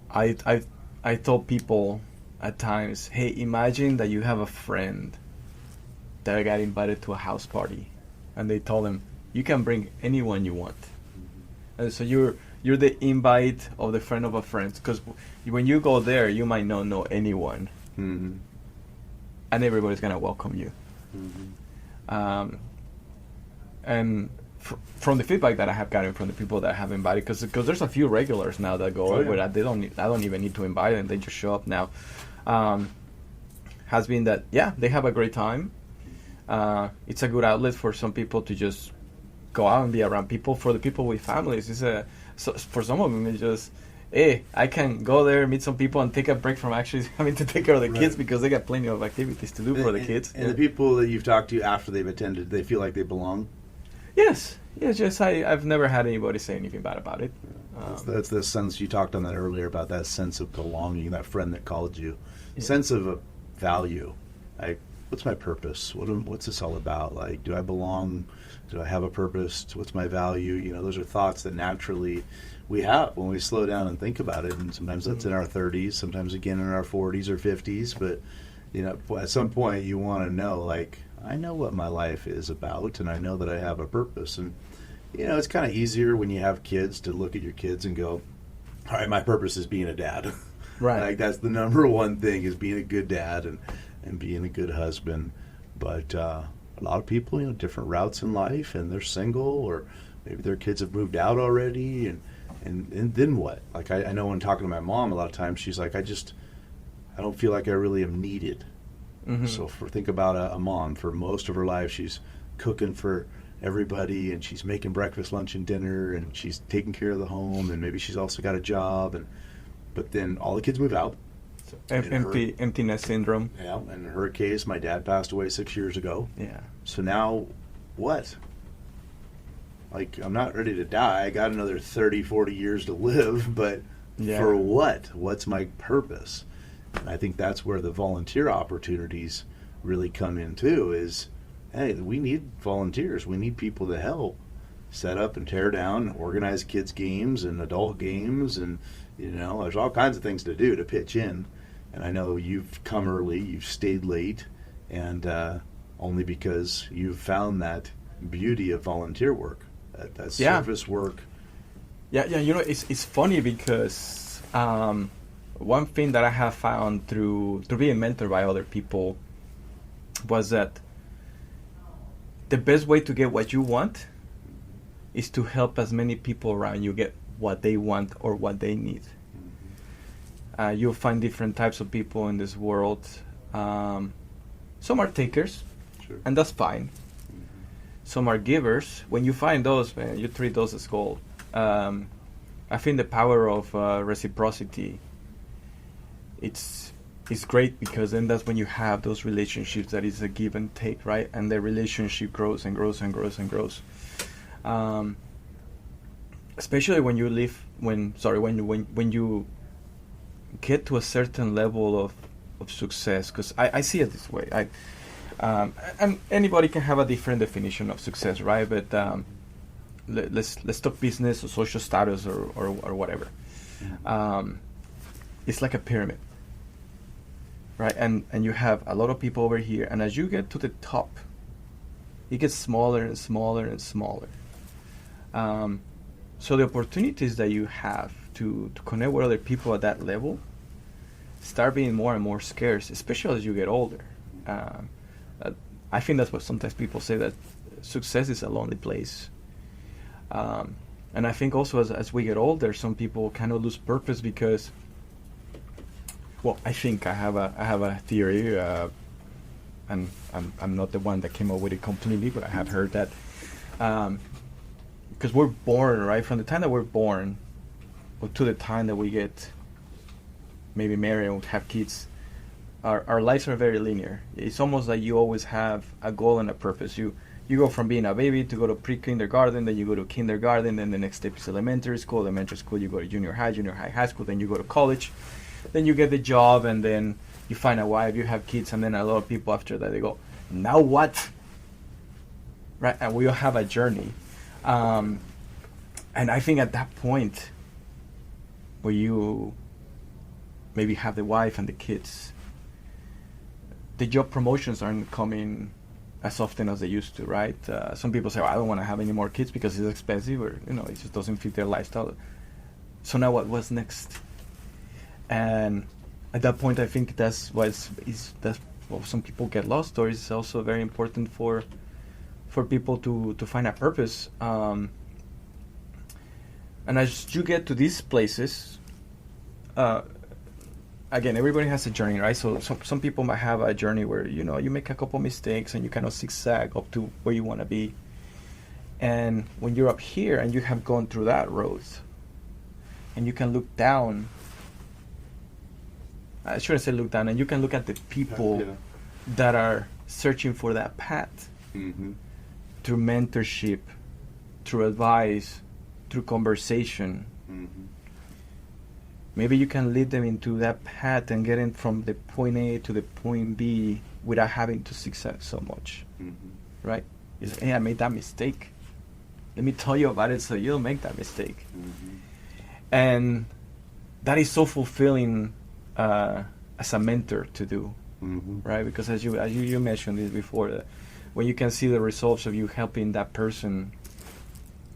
I told people at times, hey, imagine that you have a friend that got invited to a house party, and they told them, you can bring anyone you want. And so you're the invite of the friend of a friend, because when you go there, you might not know anyone, mm-hmm. and everybody's gonna welcome you. Mm-hmm. And from the feedback that I have gotten from the people that I have invited, because there's a few regulars now that go where I don't even need to invite them; they just show up now. Has been that they have a great time. It's a good outlet for some people to just go out and be around people. For the people with families, for some of them, it's just, hey, I can go there, meet some people, and take a break from actually having to take care of the kids, because they got plenty of activities to do for the kids. And the people that you've talked to after they've attended, they feel like they belong? Yes. I've never had anybody say anything bad about it. That's the sense you talked on that earlier, about that sense of belonging, that friend that called you. Sense of a value. Like, what's my purpose? What's this all about? Like, do I belong? Do I have a purpose? What's my value? Those are thoughts that naturally we have when we slow down and think about it. And sometimes that's in our 30s, sometimes again in our 40s or 50s. But, at some point you want to know, like, I know what my life is about, and I know that I have a purpose. And, it's kind of easier when you have kids to look at your kids and go, all right, my purpose is being a dad. Right. Like, that's the number one thing, is being a good dad and being a good husband. But a lot of people, different routes in life, and they're single, or maybe their kids have moved out already, and then what? Like, I know when talking to my mom, a lot of times she's like, I don't feel like I really am needed. Mm-hmm. So think about a mom. For most of her life, she's cooking for everybody, and she's making breakfast, lunch, and dinner, and she's taking care of the home, and maybe she's also got a job, but then all the kids move out. Emptiness syndrome. Yeah, and in her case, my dad passed away 6 years ago. Yeah. So now, what? Like, I'm not ready to die. I got another 30, 40 years to live, but for what? What's my purpose? And I think that's where the volunteer opportunities really come in, too, is, hey, we need volunteers. We need people to help set up and tear down, organize kids' games and adult games, and, there's all kinds of things to do to pitch in. And I know you've come early, you've stayed late, and only because you've found that beauty of volunteer work, that service work. Yeah, it's funny because one thing that I have found through being mentored by other people was that the best way to get what you want is to help as many people around you get what they want or what they need. You'll find different types of people in this world. Some are takers, sure, and that's fine. Some are givers. When you find those, man, you treat those as gold. I think the power of reciprocity, it's great, because then that's when you have those relationships that is a give and take, right? And the relationship grows and grows and grows and grows. Especially when you when you get to a certain level of success, because I see it this way. And anybody can have a different definition of success, right? But let's talk business or social status or whatever. It's like a pyramid, right? And you have a lot of people over here, and as you get to the top, it gets smaller and smaller and smaller. So the opportunities that you have to connect with other people at that level start being more and more scarce, especially as you get older. I think that's what sometimes people say, that success is a lonely place. And I think also as we get older, some people kind of lose purpose because, well, I think I have a theory, and I'm not the one that came up with it completely, but I have heard that because we're born, right, from the time that we're born to the time that we get maybe married and have kids, our lives are very linear. It's almost like you always have a goal and a purpose. You go from being a baby to go to pre-kindergarten, then you go to kindergarten, then the next step is elementary school, you go to junior high, high school, then you go to college, then you get the job, and then you find a wife, you have kids, and then a lot of people after that, they go, now what? Right? And we all have a journey. And I think at that point, where you maybe have the wife and the kids, the job promotions aren't coming as often as they used to, right? Some people say, well, I don't want to have any more kids because it's expensive, or it just doesn't fit their lifestyle. So now what's next? And at that point, I think that's why some people get lost, or it's also very important for people to find a purpose. And as you get to these places, again, everybody has a journey, right? So some people might have a journey where, you make a couple mistakes and you kind of zigzag up to where you want to be. And when you're up here and you have gone through that road, and you can look down, I shouldn't say look down, and you can look at the people that are searching for that path, through mentorship, through advice, through conversation. Maybe you can lead them into that path and get in from the point A to the point B without having to succeed so much, right? Hey, I made that mistake. Let me tell you about it so you'll make that mistake. And that is so fulfilling as a mentor to do, right? Because as you mentioned this before, when you can see the results of you helping that person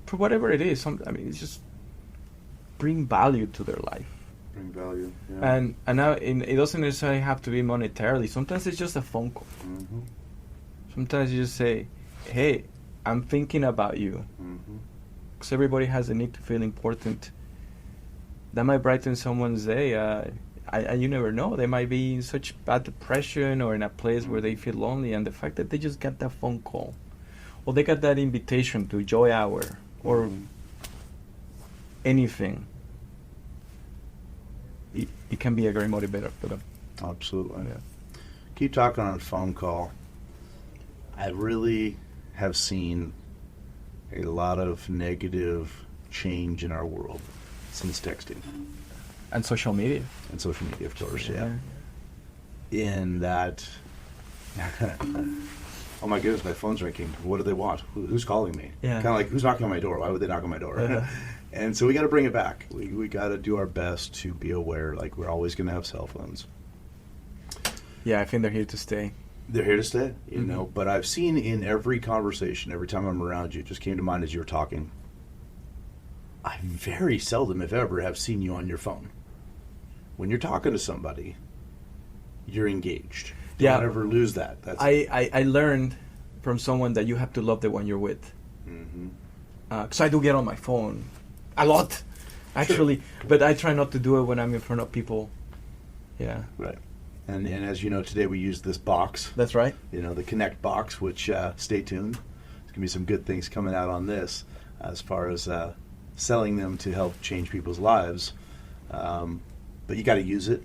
for whatever it is, it's just bring value to their life. Bring value, yeah. And now it doesn't necessarily have to be monetarily. Sometimes it's just a phone call. Sometimes you just say, hey, I'm thinking about you. Because everybody has a need to feel important. That might brighten someone's day. And you never know. They might be in such bad depression or in a place where they feel lonely. And the fact that they just got that phone call, Well, they got that invitation to Joy Hour or anything. It can be a great motivator for them. Absolutely. Yeah. Keep talking on a phone call. I really have seen a lot of negative change in our world since texting. And social media. And social media, of course, yeah. In that, oh my goodness, my phone's ringing. What do they want? Who's calling me? Yeah. Kind of like, who's knocking on my door? Why would they knock on my door? And so we got to bring it back. We got to do our best to be aware, like we're always going to have cell phones. Yeah, I think they're here to stay. They're here to stay, you know. But I've seen in every conversation, every time I'm around you, it just came to mind as you were talking, I very seldom, if ever, have seen you on your phone. When you're talking to somebody, you're engaged. Don't ever lose that. I learned from someone that you have to love the one you're with. Because I do get on my phone a lot, actually. Sure. But I try not to do it when I'm in front of people. Yeah. Right. And as you know, today we use this box. That's right. You know, the Connect box, which, stay tuned. There's going to be some good things coming out on this as far as selling them to help change people's lives. But you got to use it.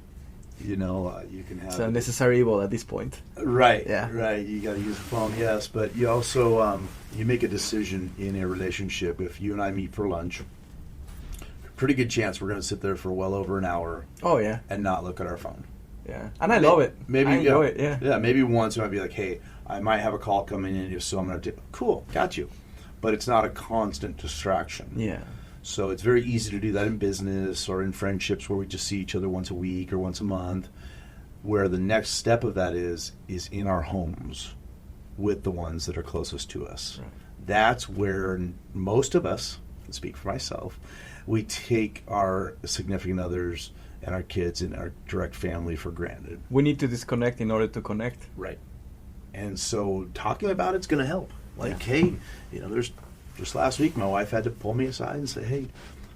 You know, you can have... It's a necessary evil at this point. Right. Yeah. Right. You got to use the phone, yes. But you also, you make a decision in a relationship. If you and I meet for lunch, pretty good chance we're going to sit there for well over an hour. Oh, yeah. And not look at our phone. Yeah, and I love it. Maybe I enjoy it. Yeah. Yeah. Maybe once I might be like, "Hey, I might have a call coming in, if so, I'm going to do." Cool, got you. But it's not a constant distraction. Yeah. So it's very easy to do that in business or in friendships where we just see each other once a week or once a month. Where the next step of that is in our homes with the ones that are closest to us. Right. That's where most of us, I speak for myself, we take our significant others and our kids and our direct family for granted. We need to disconnect in order to connect. Right. And so talking about it's going to help. Like, hey, you know, there's just last week my wife had to pull me aside and say, hey,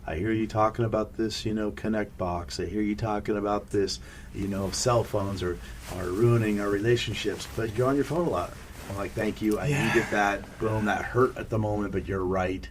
I hear you talking about this, you know, Connect box. I hear you talking about this, you know, cell phones are ruining our relationships, but you're on your phone a lot. I'm like, thank you. I needed that. Boom, that hurt at the moment, but you're right.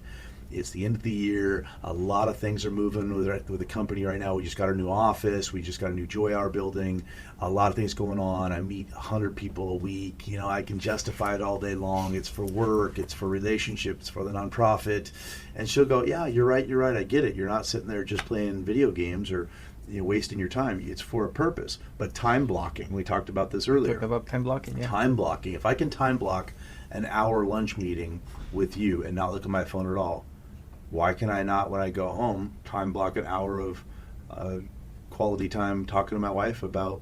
It's the end of the year. A lot of things are moving with the company right now. We just got our new office. We just got a new Joy Hour building. A lot of things going on. I meet 100 people a week. You know, I can justify it all day long. It's for work. It's for relationships. It's for the nonprofit. And she'll go, yeah, you're right. You're right. I get it. You're not sitting there just playing video games or, you know, wasting your time. It's for a purpose. But time blocking. We talked about this earlier. Talk about time blocking, yeah. Time blocking. If I can time block an hour lunch meeting with you and not look at my phone at all, why can I not, when I go home, time block an hour of quality time talking to my wife about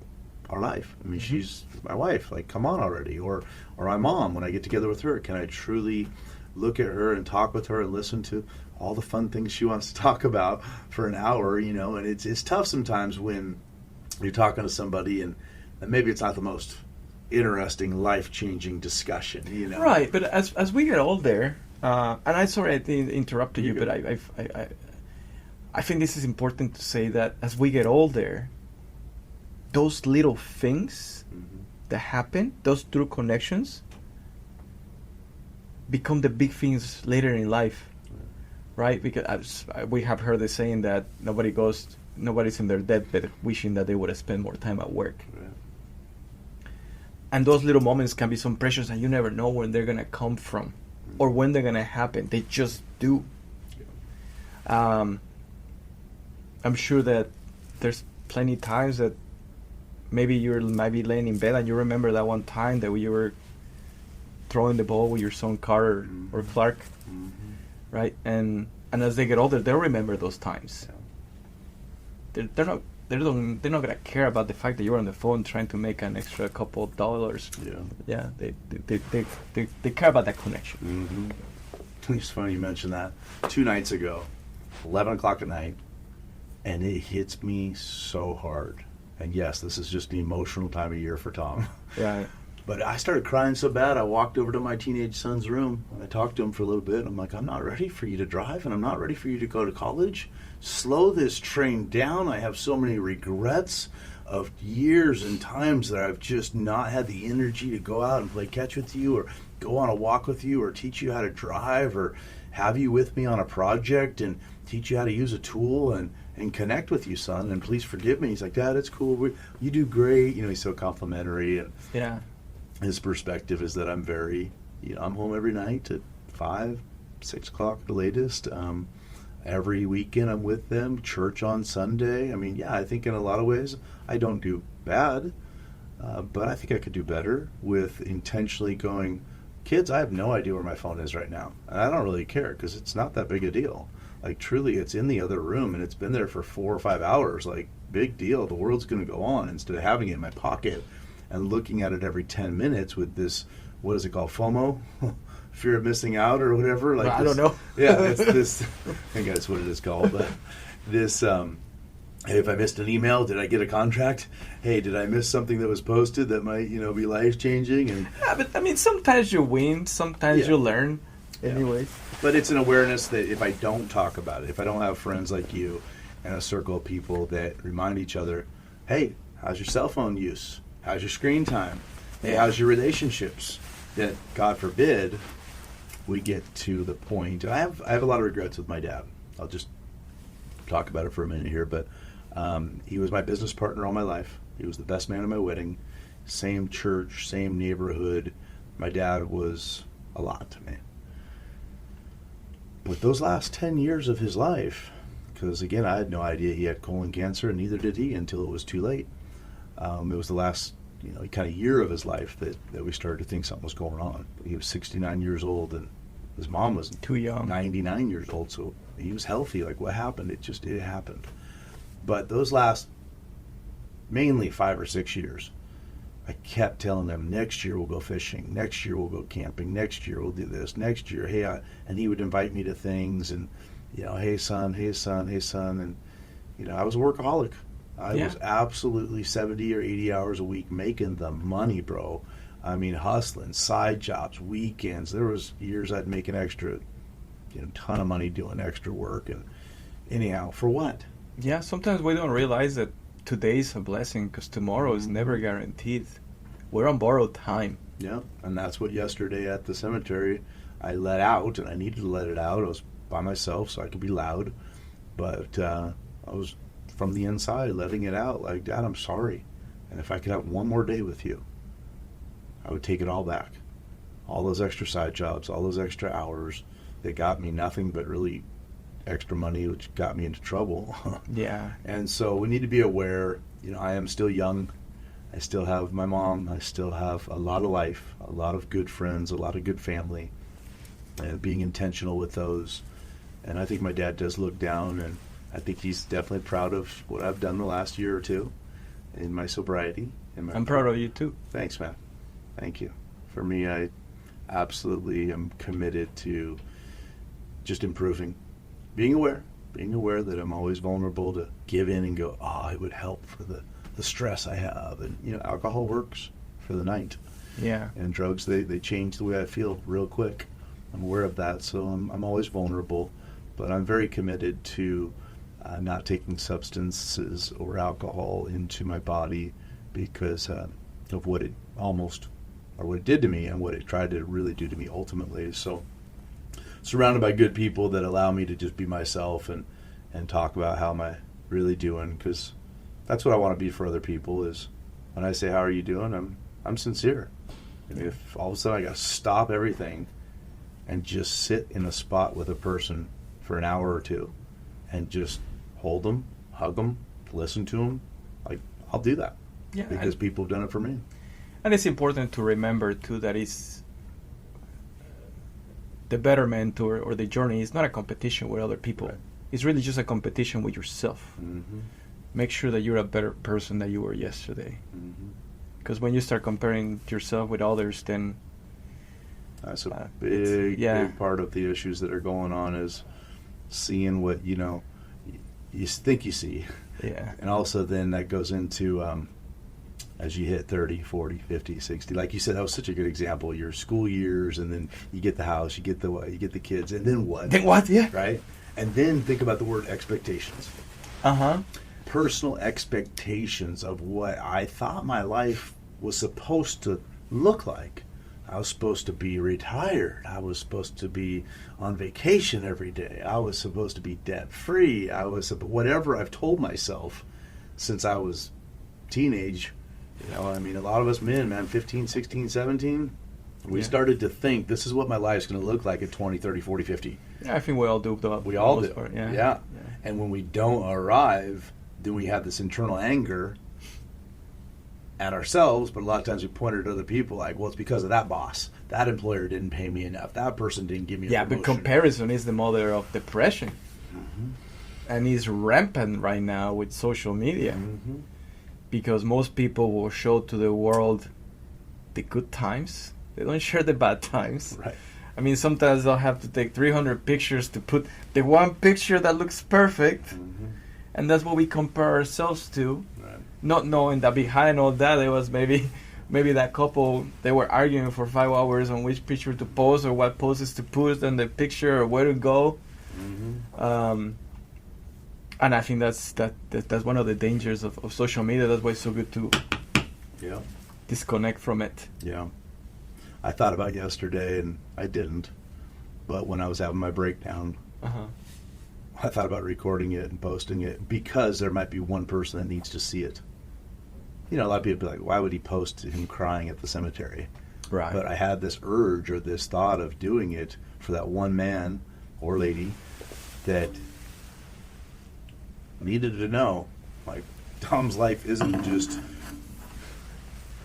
our life? I mean, she's my wife. Like, come on already. Or my mom, when I get together with her, can I truly look at her and talk with her and listen to all the fun things she wants to talk about for an hour, you know? And it's tough sometimes when you're talking to somebody and maybe it's not the most interesting, life-changing discussion, you know? Right, but as we get older... and I'm sorry I interrupted you, but I think this is important to say that as we get older, those little things that happen, those true connections, become the big things later in life, right? Because we have heard the saying that nobody's in their deathbed wishing that they would have spent more time at work. Right. And those little moments can be so precious, and you never know when they're gonna come from. Or when they're going to happen. They just do. I'm sure that there's plenty of times that maybe you might be laying in bed and you remember that one time that you were throwing the ball with your son Carter or Clark, right? And as they get older, they'll remember those times. Yeah. They're not going to care about the fact that you're on the phone trying to make an extra couple of dollars. Yeah. They care about that connection. It's funny you mentioned that. 2 nights ago, 11 o'clock at night, and it hits me so hard. And yes, this is just the emotional time of year for Tom. Yeah. But I started crying so bad, I walked over to my teenage son's room. I talked to him for a little bit. I'm like, I'm not ready for you to drive, and I'm not ready for you to go to college. Slow this train down. I have so many regrets of years and times that I've just not had the energy to go out and play catch with you or go on a walk with you or teach you how to drive or have you with me on a project and teach you how to use a tool and connect with you, son, and please forgive me. He's like, Dad, it's cool. You do great. You know, he's so complimentary. And Yeah. his perspective is that I'm very, you know, I'm home every night at 5, 6 o'clock at the latest. Every weekend I'm with them, church on Sunday. I mean, yeah, I think in a lot of ways I don't do bad, but I think I could do better with intentionally going, kids, I have no idea where my phone is right now. And I don't really care because it's not that big a deal. Like, truly, it's in the other room and it's been there for 4 or 5 hours. Like, big deal. The world's going to go on instead of having it in my pocket and looking at it every 10 minutes with this, what is it called, FOMO? Fear of missing out or whatever. Like, I don't know. Yeah, it's this, I think that's what it is called. But this, hey, if I missed an email, did I get a contract? Hey, did I miss something that was posted that might, you know, be life-changing? And Yeah, but I mean, sometimes you win, sometimes Yeah. you learn. Yeah. Anyway. But it's an awareness that if I don't talk about it, if I don't have friends like you and a circle of people that remind each other, hey, how's your cell phone use? How's your screen time? Hey, how's your relationships? That, God forbid, we get to the point. I have a lot of regrets with my dad. I'll just talk about it for a minute here. But he was my business partner all my life. He was the best man at my wedding. Same church, same neighborhood. My dad was a lot to me. But those last 10 years of his life, because again, I had no idea he had colon cancer, and neither did he until it was too late. It was the last, you know, kind of year of his life that we started to think something was going on. He was 69 years old, and his mom was Too young. 99 years old, so he was healthy. Like, what happened? It happened. But those last mainly 5 or 6 years, I kept telling them, next year we'll go fishing, next year we'll go camping, next year we'll do this, next year, hey, and he would invite me to things, and, you know, hey son, and, you know, I was a workaholic. I was absolutely 70 or 80 hours a week making the money, bro. I mean, hustling, side jobs, weekends. There was years I'd make an extra, you know, ton of money doing extra work, and anyhow, for what? Yeah, sometimes we don't realize that today is a blessing because tomorrow is never guaranteed. We're on borrowed time. Yeah, and that's what yesterday at the cemetery I let out, and I needed to let it out. I was by myself so I could be loud, but I was from the inside letting it out like, Dad, I'm sorry. And if I could have one more day with you, I would take it all back. All those extra side jobs, all those extra hours that got me nothing but really extra money, which got me into trouble. Yeah. And so we need to be aware, you know, I am still young. I still have my mom. I still have a lot of life, a lot of good friends, a lot of good family, and being intentional with those. And I think my dad does look down, and I think he's definitely proud of what I've done the last year or two in my sobriety. I'm proud of you too. Thanks, man. Thank you. For me, I absolutely am committed to just improving. Being aware that I'm always vulnerable to give in and go, it would help for the stress I have. And, you know, alcohol works for the night. Yeah. And drugs, they change the way I feel real quick. I'm aware of that, so I'm always vulnerable. But I'm very committed to not taking substances or alcohol into my body because of what it what it did to me and what it tried to really do to me ultimately. So surrounded by good people that allow me to just be myself and talk about how am I really doing, because that's what I want to be for other people. Is when I say how are you doing, I'm sincere. And if all of a sudden I got to stop everything and just sit in a spot with a person for an hour or two and just hold them, hug them, listen to them, like, I'll do that. Yeah. Because people have done it for me. And it's important to remember too that it's the betterment or the journey is not a competition with other people. Right. It's really just a competition with yourself. Mm-hmm. Make sure that you're a better person than you were yesterday. Because when you start comparing yourself with others, then that's a big part of the issues that are going on is seeing what, you know, you think you see. Yeah. And also then that goes into as you hit 30, 40, 50, 60. Like you said, that was such a good example. Your school years, and then you get the house, you get the kids, and then what? Then what? Yeah. Right? And then think about the word expectations. Uh-huh. Personal expectations of what I thought my life was supposed to look like. I was supposed to be retired. I was supposed to be on vacation every day. I was supposed to be debt free. I was whatever I've told myself since I was teenage. You know, I mean, a lot of us men, man, 15, 16, 17, we started to think this is what my life's going to look like at 20, 30, 40, 50. Yeah, I think we all do. We all do. Part, yeah. And when we don't arrive, then we have this internal anger at ourselves, but a lot of times we point it at other people like, well, it's because of that boss. That employer didn't pay me enough. That person didn't give me a promotion. But comparison is the mother of depression. Mm-hmm. And is rampant right now with social media. Mm-hmm. Because most people will show to the world the good times. They don't share the bad times. Right. I mean, sometimes they'll have to take 300 pictures to put the one picture that looks perfect. Mm-hmm. And that's what we compare ourselves to. Right. Not knowing that behind all that, there was maybe that couple, they were arguing for 5 hours on which picture to post or what poses to put on the picture or where to go. Mm-hmm. And I think that's one of the dangers of social media. That's why it's so good to disconnect from it. Yeah. I thought about yesterday, and I didn't, but when I was having my breakdown, I thought about recording it and posting it because there might be one person that needs to see it. You know, a lot of people be like, why would he post him crying at the cemetery? Right. But I had this urge or this thought of doing it for that one man or lady that needed to know, like, Tom's life isn't just,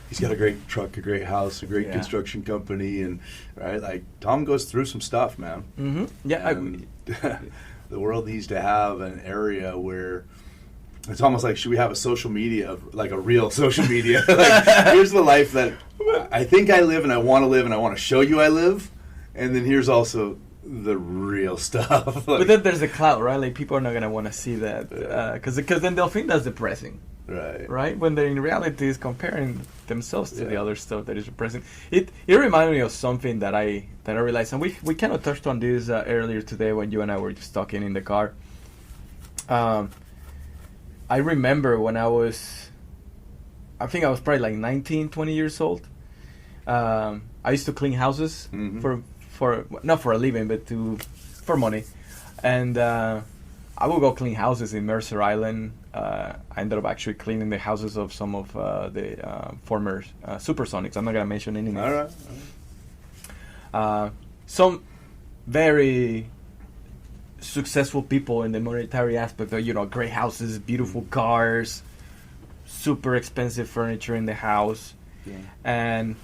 he's got a great truck, a great house, a great construction company, and, right, like, Tom goes through some stuff, man. Mm-hmm. Yeah. And the world needs to have an area where it's almost like, should we have a social media, like a real social media? Like, here's the life that I think I live and I want to live and I want to show you I live. And then here's also the real stuff. But then there's a cloud, right? Like, people are not going to want to see that because then they'll think that's depressing. Right? When they're in reality is comparing themselves to the other stuff that is depressing. It reminded me of something that I realized, and we kind of touched on this earlier today when you and I were just talking in the car. I remember when I think I was probably like 19, 20 years old. I used to clean houses for not for a living, but for money. And I would go clean houses in Mercer Island. I ended up actually cleaning the houses of some of the former Supersonics. I'm not going to mention any names. All right. Some very successful people in the monetary aspect of, great houses, beautiful cars, super expensive furniture in the house. Yeah. And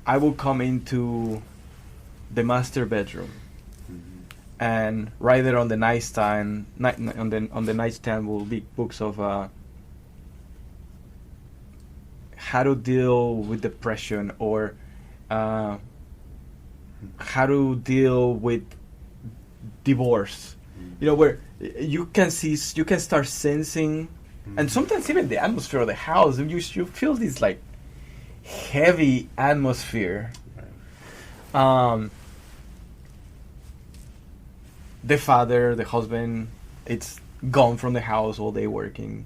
I will come into the master bedroom. And right there on the nightstand, on the nightstand will be books of how to deal with depression or how to deal with divorce. Where you can start sensing, and sometimes even the atmosphere of the house. You feel this like heavy atmosphere. The father, the husband, it's gone from the house all day working.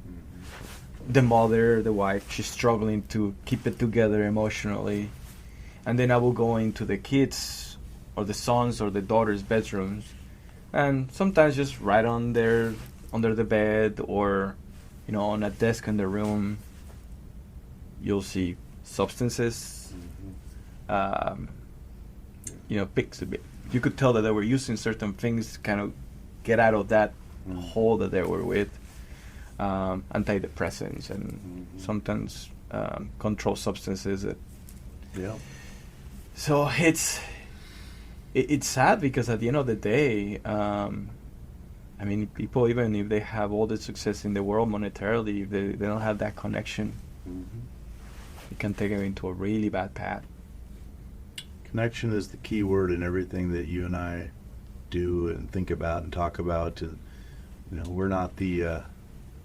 The mother, the wife, she's struggling to keep it together emotionally. And then I will go into the kids or the sons or the daughters' bedrooms, and sometimes just right under the bed or on a desk in the room, you'll see substances. Pics a bit. You could tell that they were using certain things to kind of get out of that hole that they were with. Antidepressants and sometimes controlled substances. So it's sad because at the end of the day, people, even if they have all the success in the world monetarily, if they don't have that connection, it can take them into a really bad path. Connection is the key word in everything that you and I do and think about and talk about. We're not the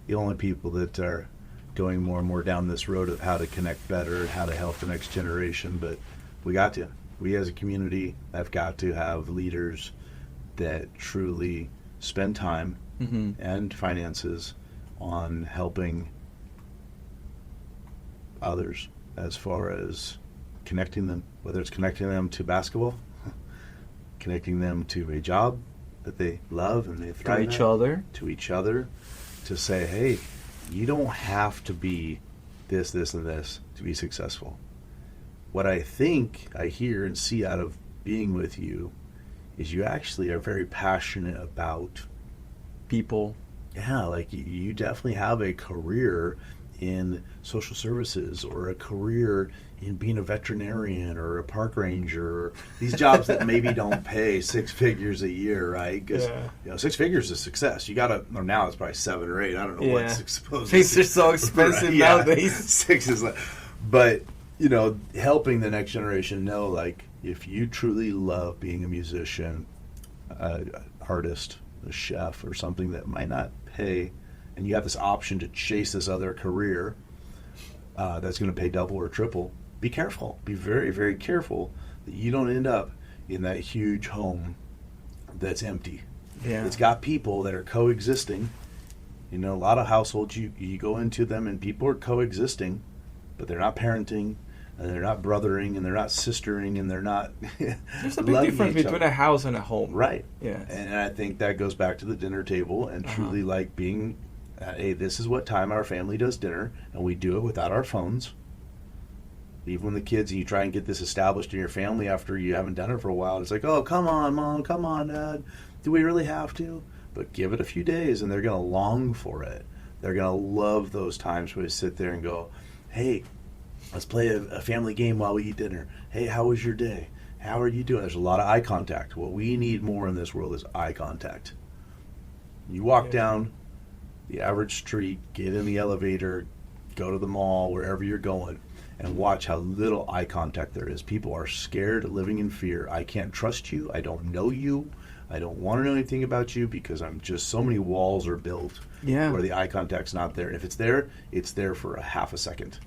only people that are going more and more down this road of how to connect better and how to help the next generation, but we as a community have got to have leaders that truly spend time and finances on helping others as far as connecting them, whether it's connecting them to basketball, connecting them to a job that they love and they thrive to each other, to say, hey, you don't have to be this, this, and this to be successful. What I think I hear and see out of being with you is you actually are very passionate about people. Yeah, like you definitely have a career in social services, or a career in being a veterinarian or a park ranger, or these jobs that maybe don't pay 6 figures a year, right? Because 6 figures is success. You gotta, or now it's probably 7 or 8. I don't know what's supposed to be. Things are so expensive right? nowadays. 6 is like, but helping the next generation know, like, if you truly love being a musician, artist, a chef, or something that might not pay, and you have this option to chase this other career that's going to pay double or triple, be careful. Be very, very careful that you don't end up in that huge home that's empty. Yeah. It's got people that are coexisting. A lot of households, you go into them and people are coexisting, but they're not parenting, and they're not brothering, and they're not sistering, and they're not There's a big difference between a house and a home. Right. Yeah. And I think that goes back to the dinner table and truly like being, hey, this is what time our family does dinner, and we do it without our phones. Even when the kids, and you try and get this established in your family after you haven't done it for a while, it's like, oh, come on, Mom, come on, Dad. Do we really have to? But give it a few days, and they're going to long for it. They're going to love those times where we sit there and go, hey, let's play a family game while we eat dinner. Hey, how was your day? How are you doing? There's a lot of eye contact. What we need more in this world is eye contact. You walk down the average street, get in the elevator, go to the mall, wherever you're going, and watch how little eye contact there is. People are scared, living in fear. I can't trust you. I don't know you. I don't want to know anything about you because I'm just, so many walls are built where the eye contact's not there. And if it's there for a half a second.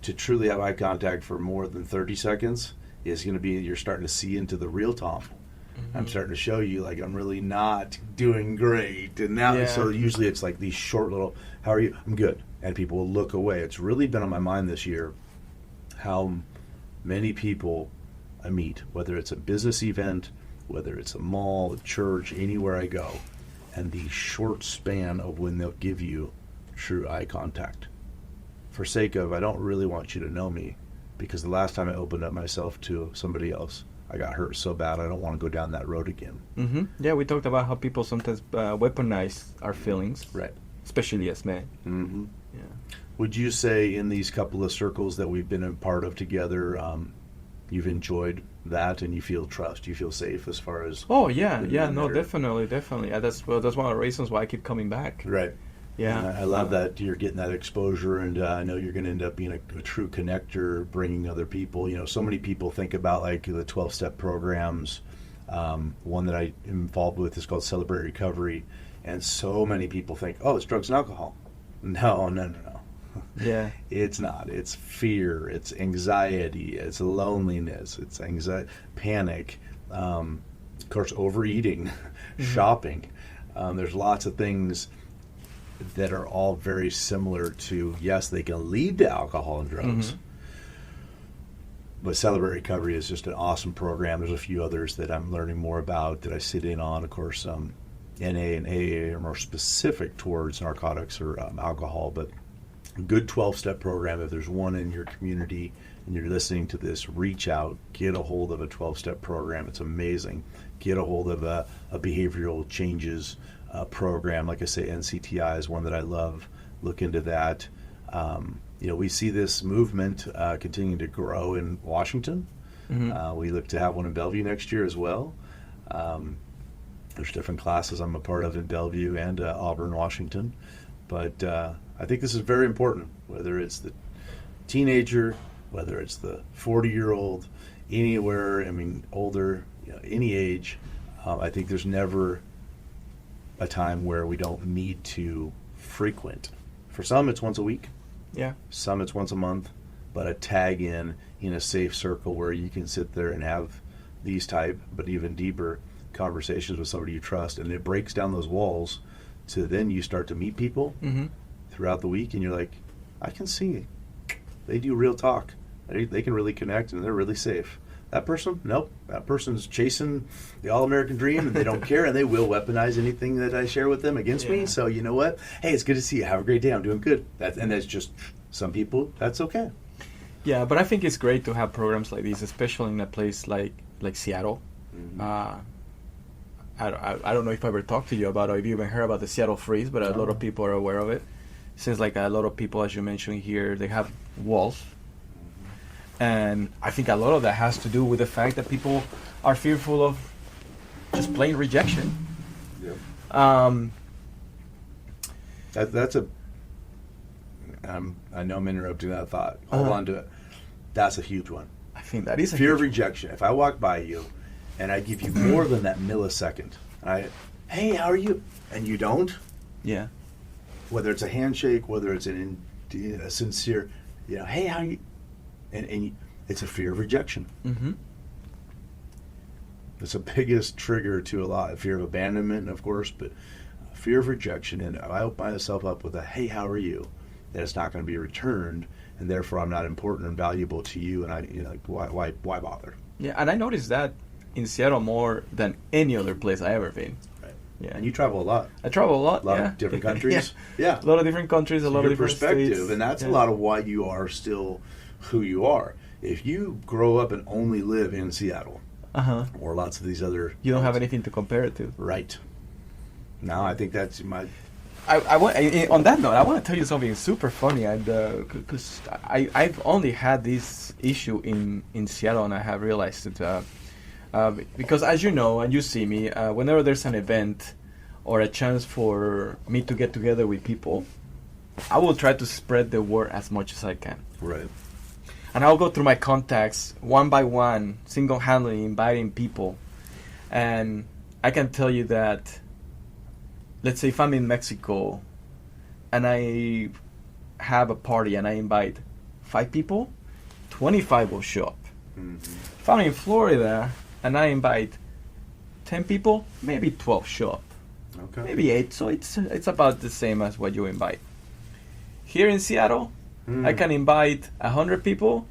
To truly have eye contact for more than 30 seconds is going to be, you're starting to see into the real Tom. I'm starting to show you, like, I'm really not doing great. And now, so usually it's like these short little, how are you? I'm good. And people will look away. It's really been on my mind this year how many people I meet, whether it's a business event, whether it's a mall, a church, anywhere I go, and the short span of when they'll give you true eye contact. For sake of, I don't really want you to know me, because the last time I opened up myself to somebody else, I got hurt so bad I don't want to go down that road again. Yeah, we talked about how people sometimes weaponize our feelings, right? Especially as men. Yeah. Would you say in these couple of circles that we've been a part of together, you've enjoyed that and you feel trust, you feel safe as far as? Oh yeah, no, definitely. That's one of the reasons why I keep coming back. Right. Yeah, and I love that you're getting that exposure, and I know you're going to end up being a true connector, bringing other people. So many people think about like the 12-step programs. One that I am involved with is called Celebrate Recovery, and so many people think, oh, it's drugs and alcohol. No. Yeah, it's not. It's fear. It's anxiety. It's loneliness. It's anxiety, panic. Of course, overeating, shopping. There's lots of things that are all very similar to, yes, they can lead to alcohol and drugs. But Celebrate Recovery is just an awesome program. There's a few others that I'm learning more about that I sit in on. Of course, NA and AA are more specific towards narcotics or alcohol, but a good 12-step program. If there's one in your community and you're listening to this, reach out, get a hold of a 12-step program. It's amazing. Get a hold of a behavioral changes program. Like I say, NCTI is one that I love. Look into that. We see this movement continuing to grow in Washington. We look to have one in Bellevue next year as well. There's different classes I'm a part of in Bellevue and Auburn, Washington. But I think this is very important, whether it's the teenager, whether it's the 40-year-old, anywhere, older, any age. I think there's never a time where we don't need to frequent. For some, it's once a week. Yeah. Some, it's once a month. But a tag in a safe circle where you can sit there and have these type, but even deeper conversations with somebody you trust, and it breaks down those walls to then you start to meet people throughout the week, and you're like, I can see they do real talk. They can really connect, and they're really safe. That person, nope. That person's chasing the all-American dream, and they don't care, and they will weaponize anything that I share with them against me. So you know what? Hey, it's good to see you. Have a great day. I'm doing good. That's just some people. That's okay. Yeah, but I think it's great to have programs like these, especially in a place like Seattle. Mm-hmm. I don't know if I ever talked to you about it, or if you even heard about the Seattle Freeze, but a lot of people are aware of it. Since like a lot of people, as you mentioned here, they have walls. And I think a lot of that has to do with the fact that people are fearful of just plain rejection. Yep. I know I'm interrupting that thought. Hold on to it. That's a huge one. I think that is a fear of rejection. If I walk by you and I give you more than that millisecond, hey, how are you? And you don't? Yeah. Whether it's a handshake, whether it's a sincere, hey, how are you? And it's a fear of rejection. Mm-hmm. It's the biggest trigger to a lot. Fear of abandonment, of course, but fear of rejection. And I open myself up with a, hey, how are you? That it's not going to be returned, and therefore I'm not important and valuable to you. And why bother? Yeah, and I noticed that in Seattle more than any other place I ever been. Right. Yeah. And you travel a lot. I travel a lot. A lot of different countries. Yeah. A lot of different countries, a lot of different perspective, states. And that's a lot of why you are still who you are. If you grow up and only live in Seattle, or lots of these other, you don't have anything to compare it to. Right. Now, I think that's my. On that note, I want to tell you something super funny, because I've only had this issue in Seattle, and I have realized it because, as you know, and you see me, whenever there's an event or a chance for me to get together with people, I will try to spread the word as much as I can. Right. And I'll go through my contacts one by one, single-handedly inviting people. And I can tell you that, let's say if I'm in Mexico and I have a party and I invite 5 people, 25 will show up. Mm-hmm. If I'm in Florida and I invite 10 people, maybe 12 show up. Okay. Maybe 8. So it's about the same as what you invite. Here in Seattle, I can invite 100 people,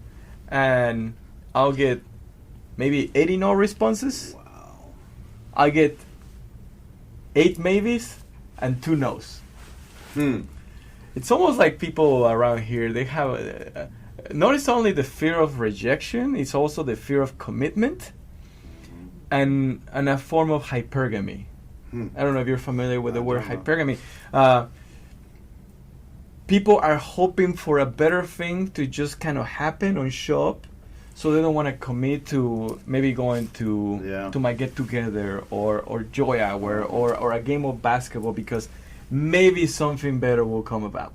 and I'll get maybe 80 no responses. Wow. I'll get 8 maybes and 2 no's. It's almost like people around here, they have not only the fear of rejection, it's also the fear of commitment and a form of hypergamy. I don't know if you're familiar with the word hypergamy. People are hoping for a better thing to just kind of happen or show up, so they don't want to commit to maybe going to my get-together or joy hour or a game of basketball, because maybe something better will come about.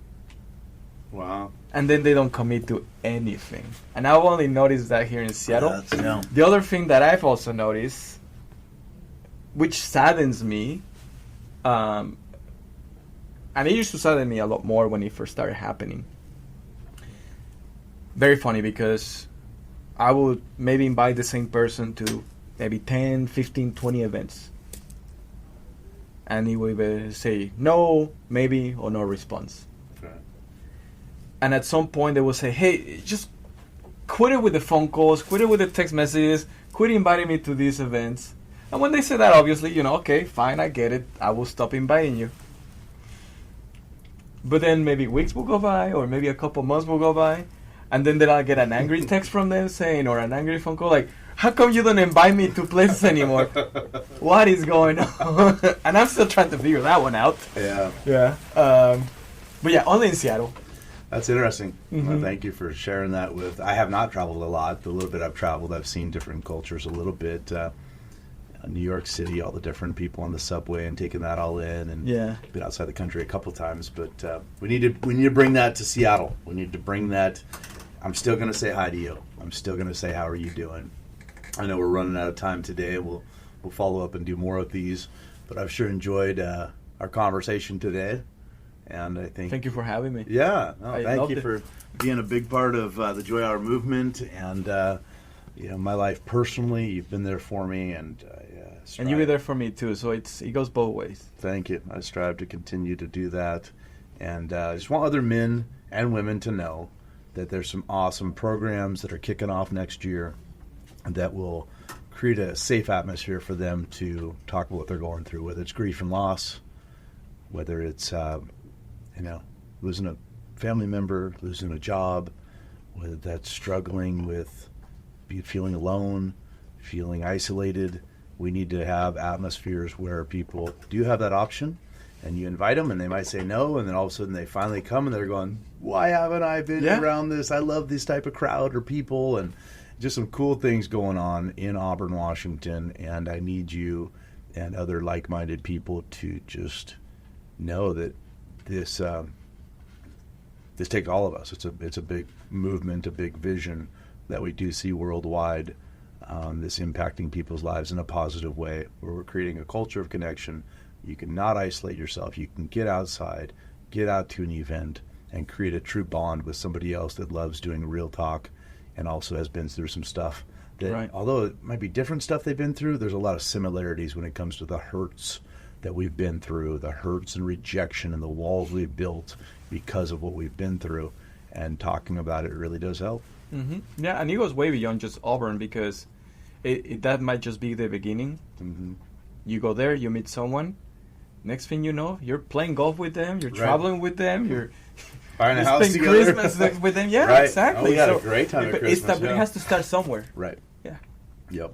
Wow. And then they don't commit to anything. And I've only noticed that here in Seattle. Yeah. The other thing that I've also noticed, which saddens me, and it used to sadden me a lot more when it first started happening. Very funny, because I would maybe invite the same person to maybe 10, 15, 20 events. And he would either say no, maybe, or no response. Okay. And at some point they would say, hey, just quit it with the phone calls, quit it with the text messages, quit inviting me to these events. And when they say that, obviously, okay, fine, I get it. I will stop inviting you. But then maybe weeks will go by, or maybe a couple months will go by, and then I'll get an angry text from them saying, or an angry phone call like, how come you don't invite me to places anymore? What is going on? And I'm still trying to figure that one out. Yeah. Yeah. But yeah, only in Seattle. That's interesting. Mm-hmm. Well, thank you for sharing that with. I have not traveled a lot. The little bit I've traveled, I've seen different cultures a little bit. New York City, all the different people on the subway, and taking that all in, and been outside the country a couple times. But we need to bring that to Seattle. We need to bring that. I'm still going to say hi to you. I'm still going to say, how are you doing? I know we're running out of time today. We'll follow up and do more of these. But I've sure enjoyed our conversation today. And I think... Thank you for having me. Yeah. No, thank you it. for being a big part of the Joy Hour movement. And, my life personally, you've been there for me. And you were there for me, too. So it goes both ways. Thank you. I strive to continue to do that. And I just want other men and women to know that there's some awesome programs that are kicking off next year that will create a safe atmosphere for them to talk about what they're going through, whether it's grief and loss, whether it's losing a family member, losing a job, whether that's struggling with feeling alone, feeling isolated. We need to have atmospheres where people do have that option, and you invite them, and they might say no, and then all of a sudden they finally come, and they're going, why haven't I been around this? I love this type of crowd or people, and just some cool things going on in Auburn, Washington, and I need you and other like-minded people to just know that this takes all of us. It's a big movement, a big vision that we do see worldwide, this impacting people's lives in a positive way, where we're creating a culture of connection. You can not isolate yourself. You can get outside, get out to an event, and create a true bond with somebody else that loves doing real talk and also has been through some stuff that, although it might be different stuff they've been through, there's a lot of similarities when it comes to the hurts that we've been through, the hurts and rejection and the walls we've built because of what we've been through, and talking about it really does help. Mm-hmm. Yeah, and it goes way beyond just Auburn, because that might just be the beginning. Mm-hmm. You go there, you meet someone, next thing you know, you're playing golf with them, you're traveling with them, you're buying a house spend together. Christmas with them. Yeah, right. exactly. Oh, we had a great time at Christmas. But it has to start somewhere. Right. Yeah. Yep.